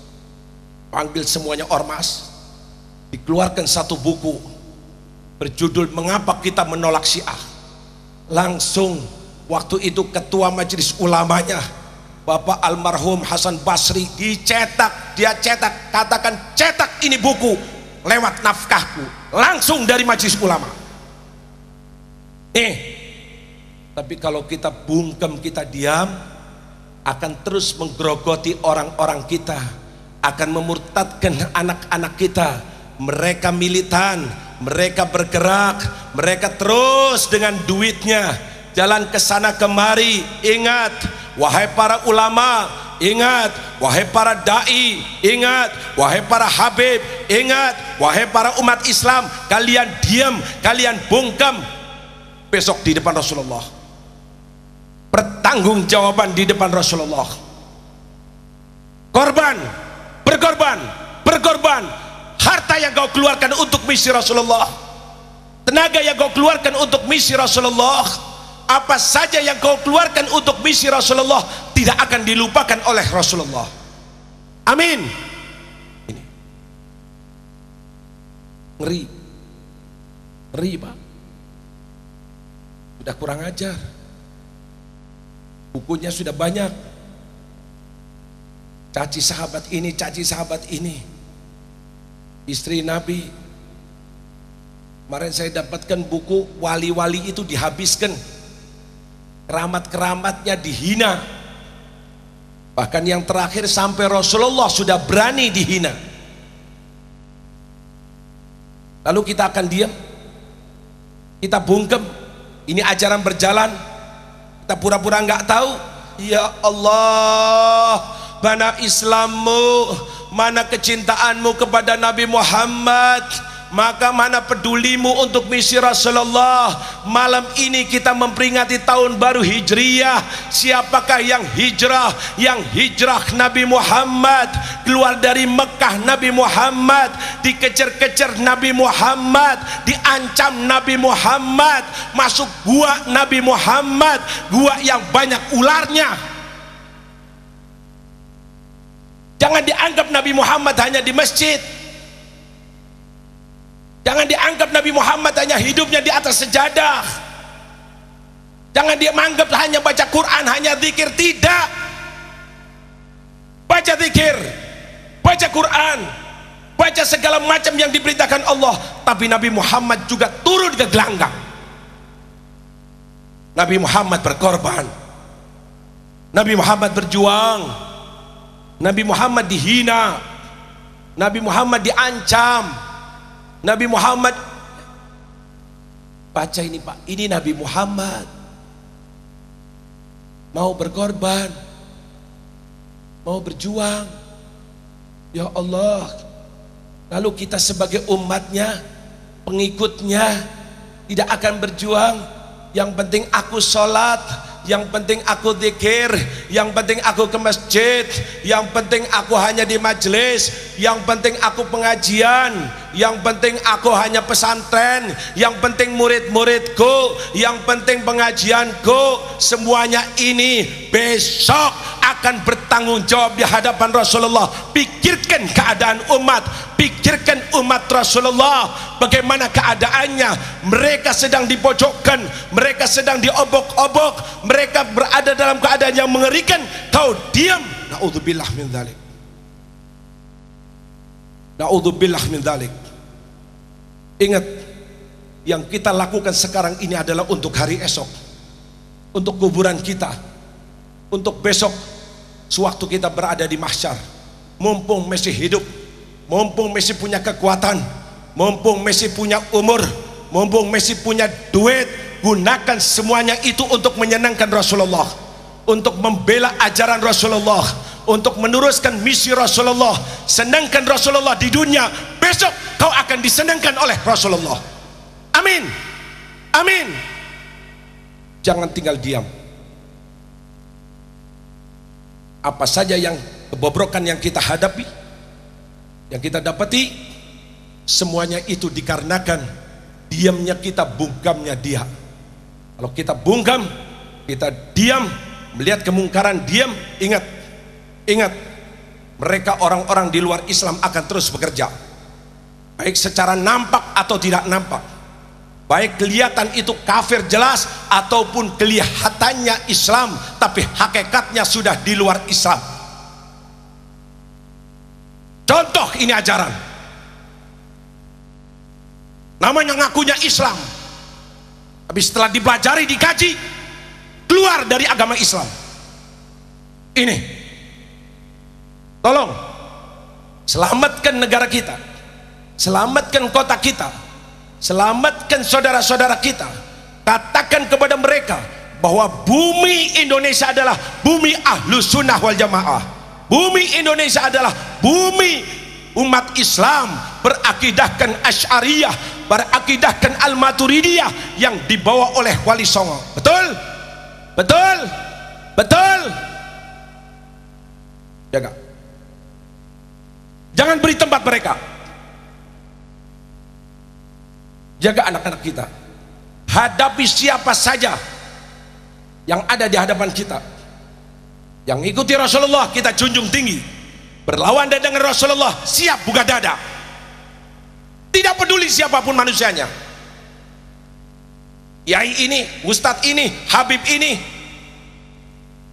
panggil semuanya ormas, dikeluarkan satu buku berjudul Mengapa Kita Menolak Syiah. Langsung waktu itu ketua majelis ulamanya Bapak almarhum Hasan Basri dicetak, dia cetak, katakan cetak ini buku lewat nafkahku, langsung dari majelis ulama. Tapi kalau kita bungkem, kita diam, akan terus menggerogoti orang-orang kita, akan memurtadkan anak-anak kita. Mereka militan, mereka bergerak, mereka terus dengan duitnya jalan ke sana kemari. Ingat, wahai para ulama, ingat, wahai para dai, ingat, wahai para habib, ingat, wahai para umat Islam, kalian diam, kalian bungkam, besok di depan Rasulullah, pertanggungjawaban di depan Rasulullah. Korban, berkorban, berkorban, harta yang kau keluarkan untuk misi Rasulullah, tenaga yang kau keluarkan untuk misi Rasulullah, apa saja yang kau keluarkan untuk misi Rasulullah tidak akan dilupakan oleh Rasulullah. Amin. Ini ngeri, ngeri Pak, sudah kurang ajar. Bukunya sudah banyak, caci sahabat ini, caci sahabat ini. Istri Nabi, kemarin saya dapatkan buku wali-wali itu dihabiskan, keramat-keramatnya dihina, bahkan yang terakhir sampai Rasulullah sudah berani dihina. Lalu kita akan diam, kita bungkem, ini ajaran berjalan, kita pura-pura nggak tahu. Ya Allah, mana Islammu, mana kecintaanmu kepada Nabi Muhammad, maka mana pedulimu untuk misi Rasulullah. Malam ini kita memperingati tahun baru Hijriyah. Siapakah yang hijrah? Yang hijrah Nabi Muhammad, keluar dari Mekah Nabi Muhammad, dikejar-kejar Nabi Muhammad, diancam Nabi Muhammad, masuk gua Nabi Muhammad, gua yang banyak ularnya. Jangan dianggap Nabi Muhammad hanya di masjid. Jangan dianggap Nabi Muhammad hanya hidupnya di atas sejadah. Jangan dia menganggap hanya baca Quran, hanya zikir. Tidak. Baca zikir, baca Quran, baca segala macam yang diberitakan Allah, tapi Nabi Muhammad juga turun ke gelanggang. Nabi Muhammad berkorban, Nabi Muhammad berjuang, Nabi Muhammad dihina, Nabi Muhammad diancam, Nabi Muhammad, baca ini Pak, ini Nabi Muhammad mau berkorban, mau berjuang. Ya Allah, lalu kita sebagai umatnya, pengikutnya, tidak akan berjuang. Yang penting aku sholat, yang penting aku zikir, yang penting aku ke masjid, yang penting aku hanya di majelis, yang penting aku pengajian, yang penting aku hanya pesantren, yang penting murid-muridku, yang penting pengajianku. Semuanya ini besok akan bertanggung jawab di hadapan Rasulullah. Pikirkan keadaan umat, pikirkan umat Rasulullah, bagaimana keadaannya. Mereka sedang dipojokkan, mereka sedang diobok-obok, mereka berada dalam keadaan yang mengerikan, kau diam. Na'udzubillah min dzalik, na'udzubillah min dzalik. Ingat, yang kita lakukan sekarang ini adalah untuk hari esok, untuk kuburan kita, untuk besok sewaktu kita berada di mahsyar. Mumpung masih hidup, mumpung masih punya kekuatan, mumpung masih punya umur, mumpung masih punya duit, gunakan semuanya itu untuk menyenangkan Rasulullah, untuk membela ajaran Rasulullah, untuk meneruskan misi Rasulullah. Senangkan Rasulullah di dunia, besok kau akan disenangkan oleh Rasulullah. Amin, amin. Jangan tinggal diam. Apa saja yang kebobrokan yang kita hadapi, yang kita dapati, semuanya itu dikarenakan diamnya kita, bungkamnya dia. Kalau kita bungkam, kita diam, melihat kemungkaran, diam, ingat, ingat, mereka orang-orang di luar Islam akan terus bekerja, baik secara nampak atau tidak nampak, baik kelihatan itu kafir jelas ataupun kelihatannya Islam tapi hakikatnya sudah di luar Islam. Contoh, ini ajaran namanya ngakunya Islam, tapi setelah dipelajari, dikaji, keluar dari agama Islam. Ini tolong selamatkan negara kita, selamatkan kota kita, selamatkan saudara-saudara kita. Katakan kepada mereka bahwa bumi Indonesia adalah bumi Ahlus Sunnah wal Jamaah. Bumi Indonesia adalah bumi umat Islam berakidahkan Asy'ariyah, berakidahkan Al-Maturidiyah yang dibawa oleh Wali Songo. Betul? Betul? Betul? Jaga. Jangan beri tempat mereka. Jaga anak-anak kita. Hadapi siapa saja yang ada di hadapan kita. Yang ikuti Rasulullah kita junjung tinggi. Berlawan dengan Rasulullah siap buka dada. Tidak peduli siapapun manusianya. Yai ini, ustadz ini, habib ini,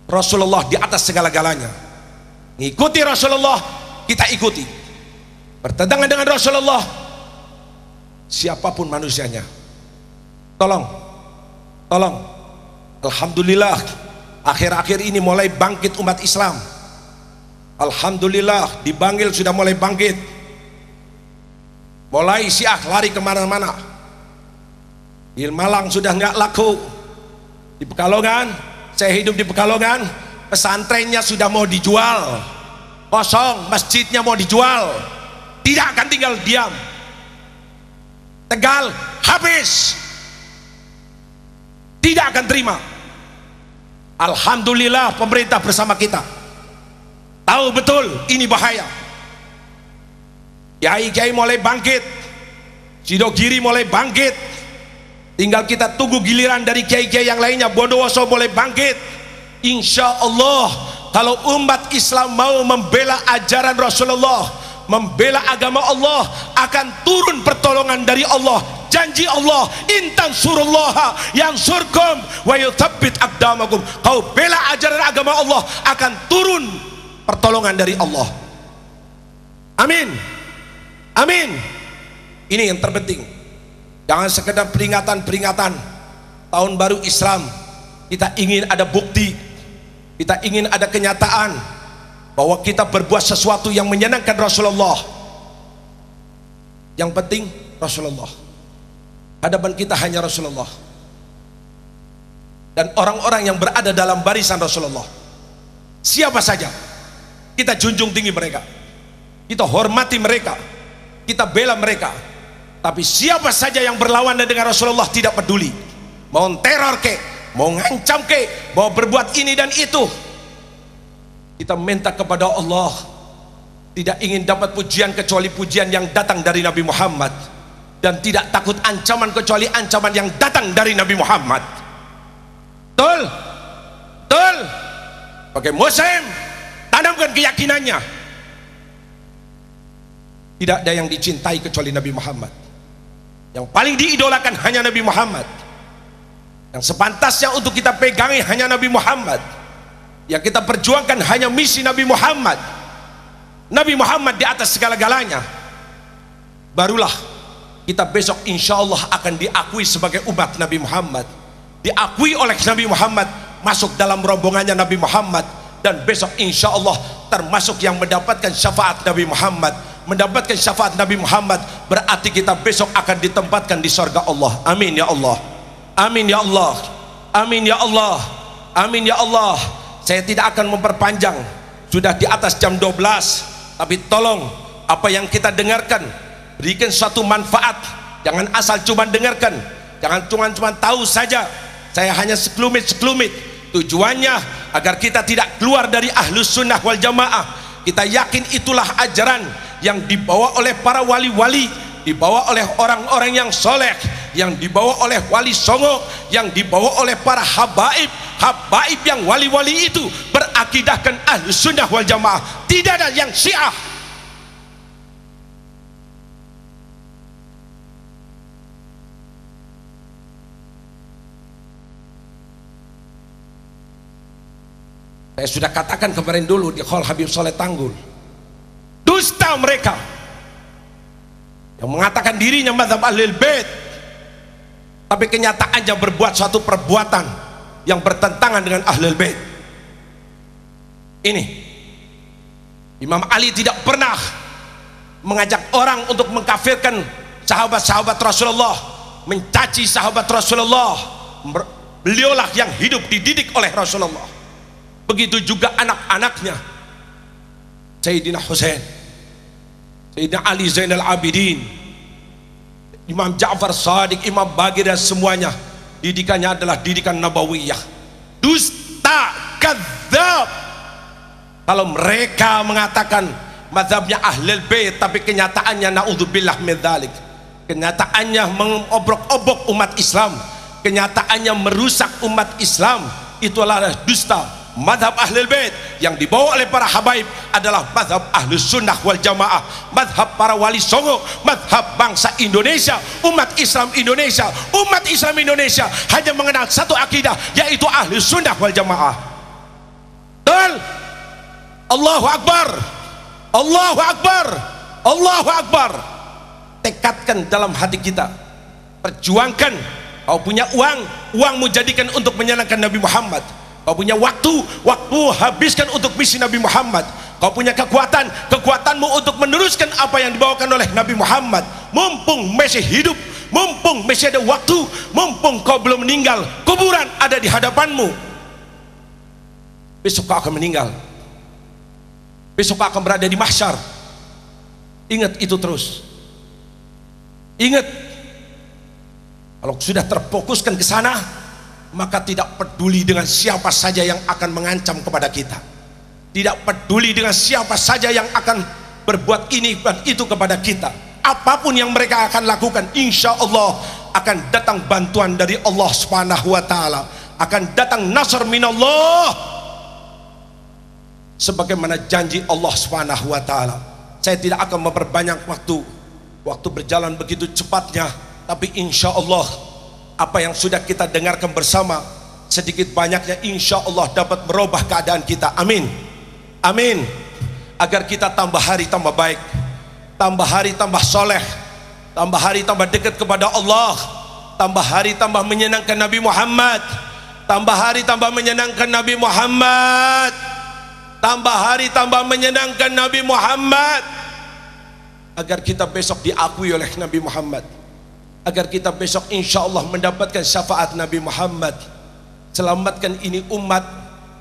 Rasulullah di atas segala-galanya. Ngikuti Rasulullah, kita ikuti. Bertentangan dengan Rasulullah, siapapun manusianya. Tolong, tolong. Alhamdulillah, akhir-akhir ini mulai bangkit umat Islam. Alhamdulillah, di Bangil sudah mulai bangkit. Mulai Syiah lari kemana-mana. Di Malang sudah nggak laku. Di Pekalongan, saya hidup di Pekalongan, pesantrennya sudah mau dijual, kosong, masjidnya mau dijual. Tidak akan tinggal diam. Tegal habis, tidak akan terima. Alhamdulillah pemerintah bersama kita, tahu betul ini bahaya. Kiai-kiai mulai bangkit, Sidogiri mulai bangkit, tinggal kita tunggu giliran dari kiai-kiai yang lainnya. Bondowoso mulai bangkit. Insya Allah kalau umat Islam mau membela ajaran Rasulullah, membela agama Allah, akan turun pertolongan dari Allah. Janji Allah, intan surullaha yang surkum wa yuthabbit aqdamakum. Kau bela ajaran agama Allah, akan turun pertolongan dari Allah. Amin, Amin. Ini yang terpenting. Jangan sekedar peringatan-peringatan tahun baru Islam. Kita ingin ada bukti, kita ingin ada kenyataan bahwa kita berbuat sesuatu yang menyenangkan Rasulullah. Yang penting Rasulullah, hadapan kita hanya Rasulullah dan orang-orang yang berada dalam barisan Rasulullah. Siapa saja kita junjung tinggi mereka, kita hormati mereka, kita bela mereka. Tapi siapa saja yang berlawanan dengan Rasulullah tidak peduli, mau teror ke, mau ngancam ke, mau berbuat ini dan itu, kita minta kepada Allah, tidak ingin dapat pujian kecuali pujian yang datang dari Nabi Muhammad, dan tidak takut ancaman kecuali ancaman yang datang dari Nabi Muhammad. Betul? Betul? Pakai Muslim, tanamkan keyakinannya. Tidak ada yang dicintai kecuali Nabi Muhammad. Yang paling diidolakan hanya Nabi Muhammad. Yang sepantasnya untuk kita pegangi hanya Nabi Muhammad. Yang kita perjuangkan hanya misi Nabi Muhammad. Nabi Muhammad di atas segala-galanya. Barulah kita besok insya Allah akan diakui sebagai umat Nabi Muhammad, diakui oleh Nabi Muhammad, masuk dalam rombongannya Nabi Muhammad. Dan besok insya Allah termasuk yang mendapatkan syafaat Nabi Muhammad. Mendapatkan syafaat Nabi Muhammad berarti kita besok akan ditempatkan di surga Allah. Amin ya Allah. Amin ya Allah. Amin ya Allah. Amin ya Allah. Saya tidak akan memperpanjang, sudah di atas jam 12, tapi tolong apa yang kita dengarkan berikan suatu manfaat. Jangan asal cuma dengarkan, jangan cuma tahu saja. Saya hanya sekelumit. Tujuannya agar kita tidak keluar dari Ahlus Sunnah wal Jamaah. Kita yakin itulah ajaran yang dibawa oleh para wali-wali, dibawa oleh orang-orang yang soleh, yang dibawa oleh wali songo, yang dibawa oleh para habaib yang wali-wali itu berakidahkan Ahlus Sunnah wal Jamaah. Tidak ada yang Syiah. Saya sudah katakan kemarin dulu di Hall Habib Soleh Tanggul, dusta mereka yang mengatakan dirinya mazhab Ahlul Bait, tapi kenyataannya berbuat suatu perbuatan yang bertentangan dengan Ahlul Bait. Ini Imam Ali tidak pernah mengajak orang untuk mengkafirkan sahabat-sahabat Rasulullah, mencaci sahabat Rasulullah. Beliaulah yang hidup dididik oleh Rasulullah. Begitu juga anak-anaknya, Sayyidina Husain, Sayyidina Ali Zainal Abidin, Imam Ja'far Shadiq, Imam Baqir, dan semuanya didikannya adalah didikan Nabawiyah. Dusta, kadzab. Kalau mereka mengatakan mazhabnya Ahlul Bait, tapi kenyataannya naudzubillah min dzalik, kenyataannya mengobrok-obrok umat Islam, kenyataannya merusak umat Islam, itulah dusta. Madhab Ahlul Bait yang dibawa oleh para habaib adalah madhab Ahlus Sunnah wal Jamaah, madhab para wali songo, madhab bangsa Indonesia, umat Islam Indonesia. Umat Islam Indonesia hanya mengenal satu akidah, yaitu Ahlus Sunnah wal Jamaah. Dan Allahu Akbar, Allahu Akbar, Allahu Akbar. Tekadkan dalam hati kita, perjuangkan. Kau punya uang, uangmu jadikan untuk menyenangkan Nabi Muhammad. Kau punya waktu, habiskan untuk misi Nabi Muhammad. Kau punya kekuatan, kekuatanmu untuk meneruskan apa yang dibawakan oleh Nabi Muhammad. Mumpung masih hidup, mumpung masih ada waktu, mumpung kau belum meninggal, kuburan ada di hadapanmu. Besok kau akan meninggal, besok kau akan berada di mahsyar. Ingat itu terus. Ingat, kalau sudah terfokuskan ke sana, maka tidak peduli dengan siapa saja yang akan mengancam kepada kita, tidak peduli dengan siapa saja yang akan berbuat ini dan itu kepada kita. Apapun yang mereka akan lakukan, insya Allah akan datang bantuan dari Allah Subhanahu wa Ta'ala, akan datang nasr minallah, sebagaimana janji Allah Subhanahu wa Ta'ala. Saya tidak akan memperbanyak waktu berjalan begitu cepatnya, tapi insya Allah apa yang sudah kita dengarkan bersama, sedikit banyaknya insya Allah dapat merubah keadaan kita. Amin, amin. Agar kita tambah hari tambah baik, tambah hari tambah soleh, tambah hari tambah dekat kepada Allah, tambah hari tambah menyenangkan Nabi Muhammad, tambah hari tambah menyenangkan Nabi Muhammad, tambah hari tambah menyenangkan Nabi Muhammad, agar kita besok diakui oleh Nabi Muhammad, agar kita besok insya Allah mendapatkan syafaat Nabi Muhammad. Selamatkan ini umat,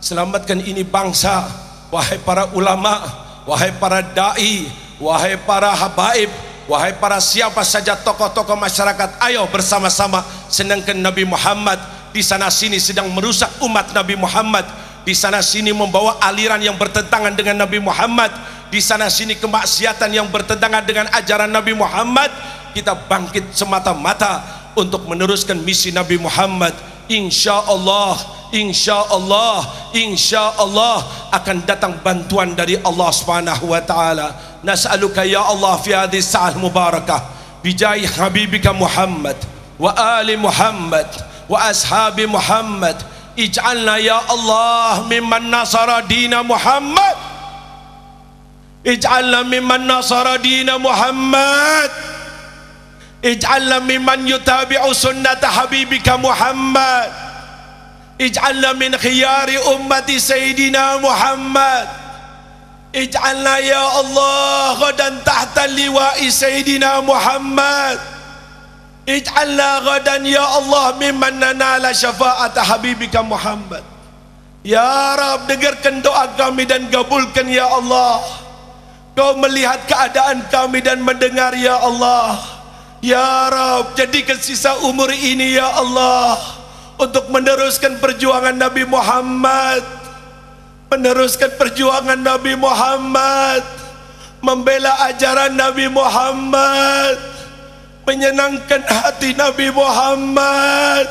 selamatkan ini bangsa. Wahai para ulama, wahai para da'i, wahai para habaib, wahai para siapa saja tokoh-tokoh masyarakat, ayo bersama-sama senangkan Nabi Muhammad. Di sana sini sedang merusak umat Nabi Muhammad, di sana sini membawa aliran yang bertentangan dengan Nabi Muhammad, di sana sini kemaksiatan yang bertentangan dengan ajaran Nabi Muhammad. Kita bangkit semata-mata untuk meneruskan misi Nabi Muhammad. Insya Allah, insya Allah, insya Allah akan datang bantuan dari Allah Subhanahu wa taala. Nas'aluka ya Allah fi hadhihi sa'ah mubarakah bijai habibika Muhammad wa ali Muhammad wa ashabi Muhammad, ij'alna ya Allah mimman nasara dina Muhammad, ij'alna mimman nasara dina Muhammad, ij'alna mimman yutabi'u sunnata habibika Muhammad, ij'alna min khiyari ummati sayyidina Muhammad, ij'alna ya Allah ghadan tahta liwa'i sayyidina Muhammad, ij'alna ghadan ya Allah mimman nanala syafa'ata habibika Muhammad. Ya Rab, dengarkan doa kami dan kabulkan ya Allah. Kau melihat keadaan kami dan mendengar ya Allah. Ya Rab, jadikan sisa umur ini ya Allah untuk meneruskan perjuangan Nabi Muhammad, meneruskan perjuangan Nabi Muhammad, membela ajaran Nabi Muhammad, menyenangkan hati Nabi Muhammad,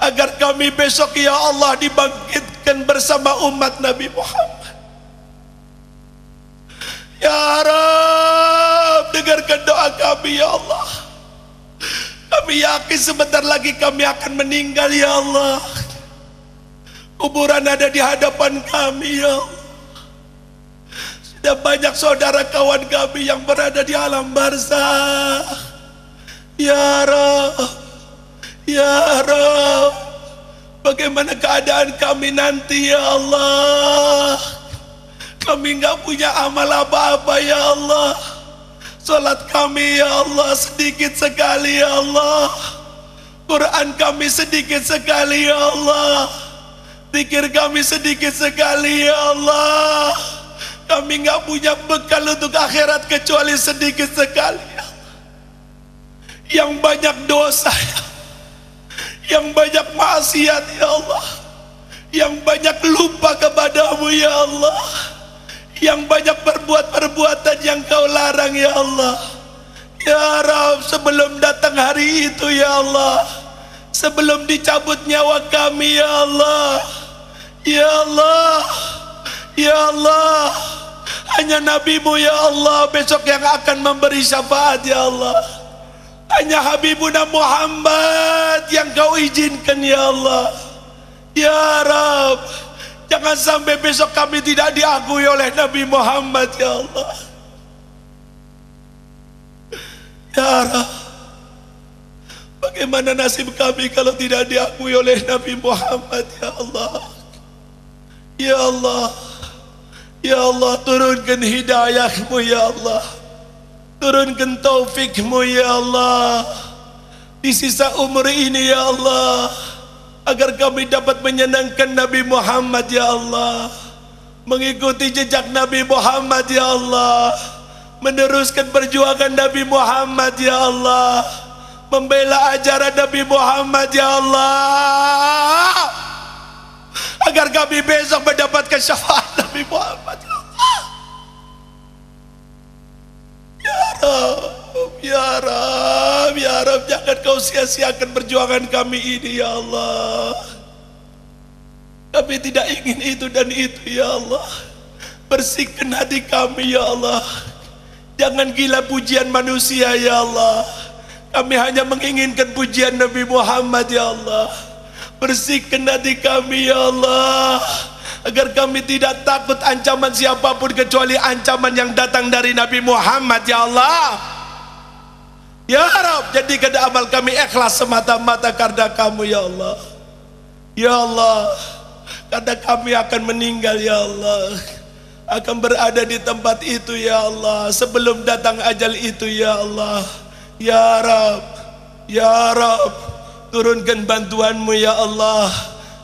agar kami besok ya Allah dibangkitkan bersama umat Nabi Muhammad. Ya Rab, dengarkan doa kami ya Allah. Kami yakin sebentar lagi kami akan meninggal ya Allah. Kuburan ada di hadapan kami ya Allah. Sudah banyak saudara kawan kami yang berada di alam barzah. Ya Rab, ya Rab, bagaimana keadaan kami nanti ya Allah? Kami nggak punya amal apa-apa ya Allah. Salat kami ya Allah sedikit sekali ya Allah. Quran kami sedikit sekali ya Allah. Zikir kami sedikit sekali ya Allah. Kami nggak punya bekal untuk akhirat kecuali sedikit sekali ya Allah. Yang banyak dosa ya, yang banyak maksiat ya Allah, yang banyak lupa kepadamu ya Allah, yang banyak perbuatan yang kau larang ya Allah. Ya Rabb, sebelum datang hari itu ya Allah, sebelum dicabut nyawa kami ya Allah, ya Allah, ya Allah, hanya Nabi-Mu ya Allah besok yang akan memberi syafaat ya Allah. Hanya Habibuna Muhammad yang kau izinkan ya Allah. Ya Rabb, jangan sampai besok kami tidak diakui oleh Nabi Muhammad ya Allah. Ya Rabb, bagaimana nasib kami kalau tidak diakui oleh Nabi Muhammad ya Allah. Ya Allah, ya Allah, turunkan hidayah-Mu ya Allah, turunkan taufik-Mu ya Allah di sisa umur ini ya Allah, agar kami dapat menyenangkan Nabi Muhammad ya Allah, mengikuti jejak Nabi Muhammad ya Allah, meneruskan perjuangan Nabi Muhammad ya Allah, membela ajaran Nabi Muhammad ya Allah, agar kami besok mendapatkan syafaat Nabi Muhammad ya Allah. Ya Rabb, ya Rabb, ya Rabb, jangan kau sia-siakan perjuangan kami ini ya Allah. Kami tidak ingin itu dan itu ya Allah. Bersihkan hati kami ya Allah. Jangan gila pujian manusia ya Allah. Kami hanya menginginkan pujian Nabi Muhammad ya Allah. Bersihkan hati kami ya Allah, agar kami tidak takut ancaman siapapun kecuali ancaman yang datang dari Nabi Muhammad ya Allah. Ya Rabb, jadikan amal kami ikhlas semata-mata karena kamu ya Allah. Ya Allah, karena kami akan meninggal ya Allah, akan berada di tempat itu ya Allah, sebelum datang ajal itu ya Allah. Ya Rabb, ya Rabb, turunkan bantuanmu ya Allah.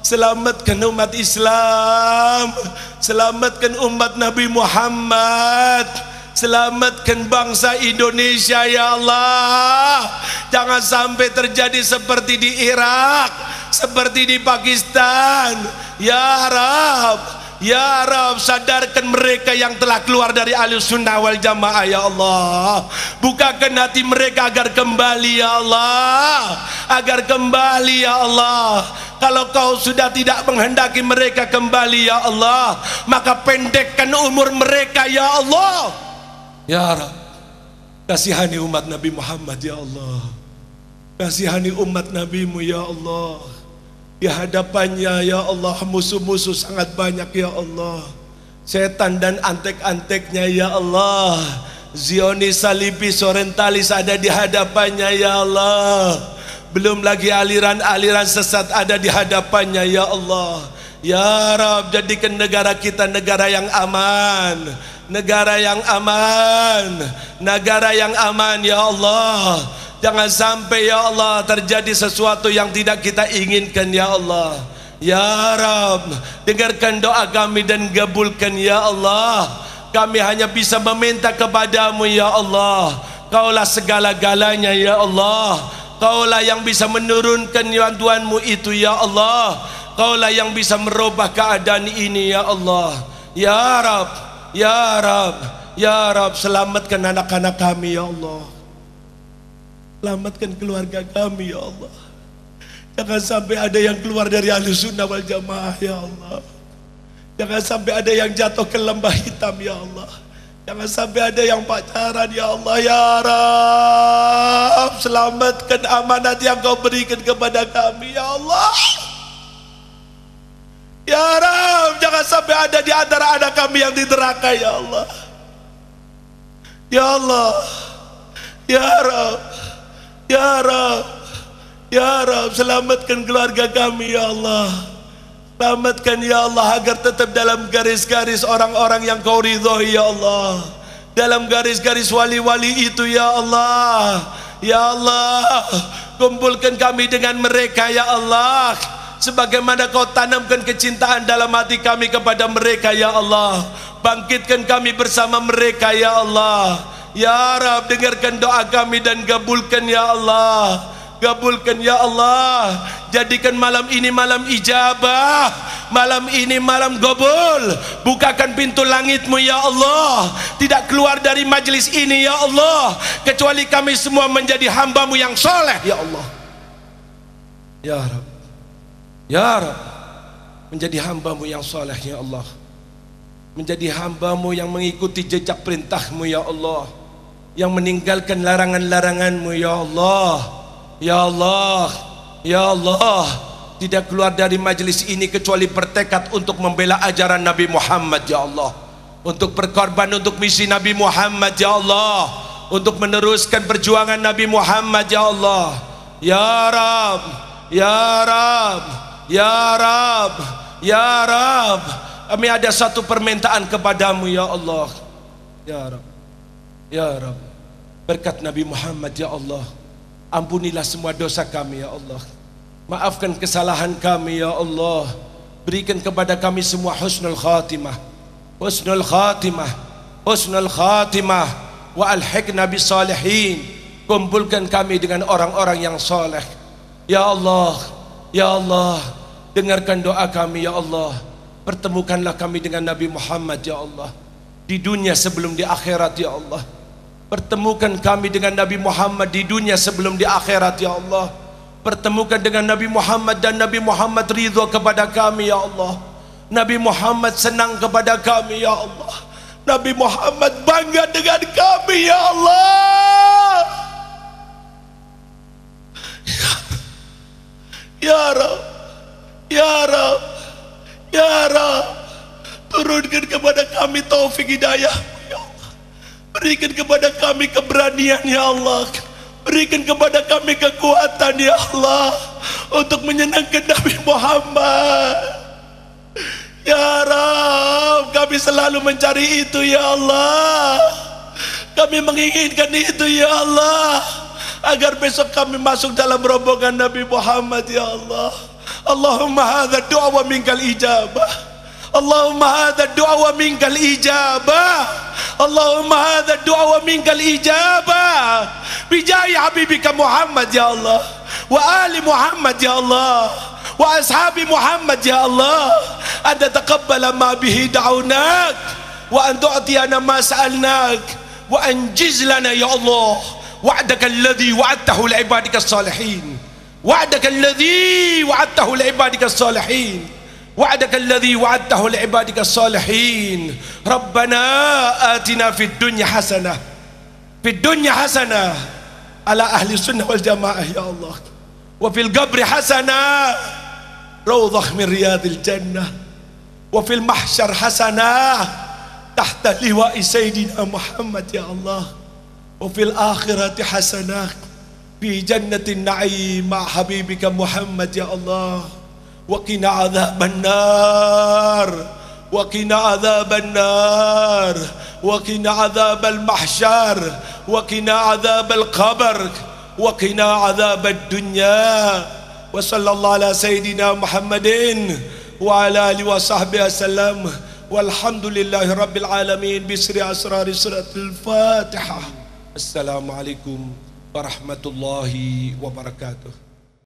Selamatkan umat Islam, selamatkan umat Nabi Muhammad, selamatkan bangsa Indonesia ya Allah. Jangan sampai terjadi seperti di Irak, seperti di Pakistan. Ya Rabb, ya Rabb, sadarkan mereka yang telah keluar dari Ahlussunnah wal Jamaah ya Allah. Bukakan hati mereka agar kembali ya Allah, agar kembali ya Allah. Kalau kau sudah tidak menghendaki mereka kembali ya Allah, maka pendekkan umur mereka ya Allah. Ya Rabb, kasihani umat Nabi Muhammad ya Allah, kasihani umat Nabimu ya Allah. Di hadapannya ya Allah musuh-musuh sangat banyak ya Allah, setan dan antek-anteknya ya Allah, Zionis, Salibis, Orientalis ada di hadapannya ya Allah. Belum lagi aliran-aliran sesat ada di hadapannya ya Allah. Ya Rabb, jadikan negara kita negara yang aman, negara yang aman, negara yang aman ya Allah. Jangan sampai ya Allah terjadi sesuatu yang tidak kita inginkan ya Allah. Ya Rabb, dengarkan doa kami dan kabulkan ya Allah. Kami hanya bisa meminta kepadamu ya Allah. Kaulah segala-galanya ya Allah. Kaulah yang bisa menurunkan bantuanmu itu ya Allah. Kaulah yang bisa merubah keadaan ini ya Allah. Ya Rabb, ya Rabb, ya Rabb, selamatkan anak-anak kami ya Allah. Selamatkan keluarga kami ya Allah. Jangan sampai ada yang keluar dari Ahlussunnah wal Jamaah ya Allah. Jangan sampai ada yang jatuh ke lembah hitam ya Allah. Jangan sampai ada yang pacaran ya Allah. Ya Rabb, selamatkan amanat yang kau berikan kepada kami ya Allah. Ya Rabb, jangan sampai ada di antara anak kami yang di neraka ya Allah. Ya Allah, ya Rabb, ya Rabb, ya Rabb, selamatkan keluarga kami ya Allah. Selamatkan ya Allah agar tetap dalam garis-garis orang-orang yang kau ridhoi ya Allah, dalam garis-garis wali-wali itu ya Allah. Ya Allah, kumpulkan kami dengan mereka ya Allah, sebagaimana kau tanamkan kecintaan dalam hati kami kepada mereka ya Allah. Bangkitkan kami bersama mereka ya Allah. Ya Rabb, dengarkan doa kami dan kabulkan ya Allah. Kabulkan ya Allah. Jadikan malam ini malam ijabah, malam ini malam qabul. Bukakan pintu langitmu ya Allah. Tidak keluar dari majlis ini ya Allah kecuali kami semua menjadi hambamu yang soleh ya Allah. Ya Rabb, ya Rabb, menjadi hambamu yang soleh ya Allah, menjadi hambamu yang mengikuti jejak perintahmu ya Allah, yang meninggalkan larangan-laranganmu ya Allah. Ya Allah, ya Allah, tidak keluar dari majlis ini kecuali bertekad untuk membela ajaran Nabi Muhammad ya Allah, untuk berkorban untuk misi Nabi Muhammad ya Allah, untuk meneruskan perjuangan Nabi Muhammad ya Allah. Ya Rabb, ya Rabb, ya Rabb, ya Rabb, kami ada satu permintaan kepadamu ya Allah. Ya Rabb, ya Rabb, berkat Nabi Muhammad ya Allah, ampunilah semua dosa kami ya Allah. Maafkan kesalahan kami ya Allah. Berikan kepada kami semua husnul khatimah, husnul khatimah, husnul khatimah. Wa alhiqna bis salihin. Kumpulkan kami dengan orang-orang yang soleh. Ya Allah, ya Allah, dengarkan doa kami ya Allah. Pertemukanlah kami dengan Nabi Muhammad ya Allah, di dunia sebelum di akhirat ya Allah. Pertemukan kami dengan Nabi Muhammad di dunia sebelum di akhirat ya Allah. Pertemukan dengan Nabi Muhammad dan Nabi Muhammad ridho kepada kami ya Allah. Nabi Muhammad senang kepada kami ya Allah. Nabi Muhammad bangga dengan kami ya Allah. Ya Rabb, ya Rabb, ya Rabb, turunkan kepada kami taufik hidayah ya Allah. Berikan kepada kami keberanian ya Allah. Berikan kepada kami kekuatan ya Allah untuk menyenangkan Nabi Muhammad. Ya Rabb, kami selalu mencari itu ya Allah. Kami menginginkan itu ya Allah, agar besok kami masuk dalam rombongan Nabi Muhammad ya Allah. Allahumma hadza du'a wa minkal ijabah. Allahumma hadza du'a wa minkal ijabah. Allahumma hadza du'a wa minkal ijabah. Bijahi habibika Muhammad ya Allah, wa ali Muhammad ya Allah, wa ashabi Muhammad ya Allah, an tataqabbala ma bihi da'unak, wa an tu'tiyana ma sa'alnak, wa anjiz lana ya Allah wa'daka alladhi wa'adtahu li'ibadika as-salihin, wa'daka alladhi wa'adtahu li'ibadika as-salihin, wa'daka alladhi wa'adtahu li'ibadika as-salihin. Rabbana atina fid dunya hasanah, fid dunya hasanah ala ahli sunnah wal jamaah ya Allah, wa fil qabri hasanah rawdah min riyadil jannah, wa fil mahsyar hasanah tahta liwa'i sayyidina Muhammad ya Allah, wa fil akhirati hasanah fi jannatin na'im ma habibika Muhammad ya Allah, wa qina adzaban nar, wa qina adzaban nar, wa qina adzabal mahsyar, wa qina adzabal qabr, wa qina adzabad dunya. Wa sallallahu ala sayyidina Muhammadin wa ala alihi wa sahbihi wasallam. Walhamdulillahi rabbil alamin bisri asrari suratul Fatihah. Assalamualaikum warahmatullahi wabarakatuh.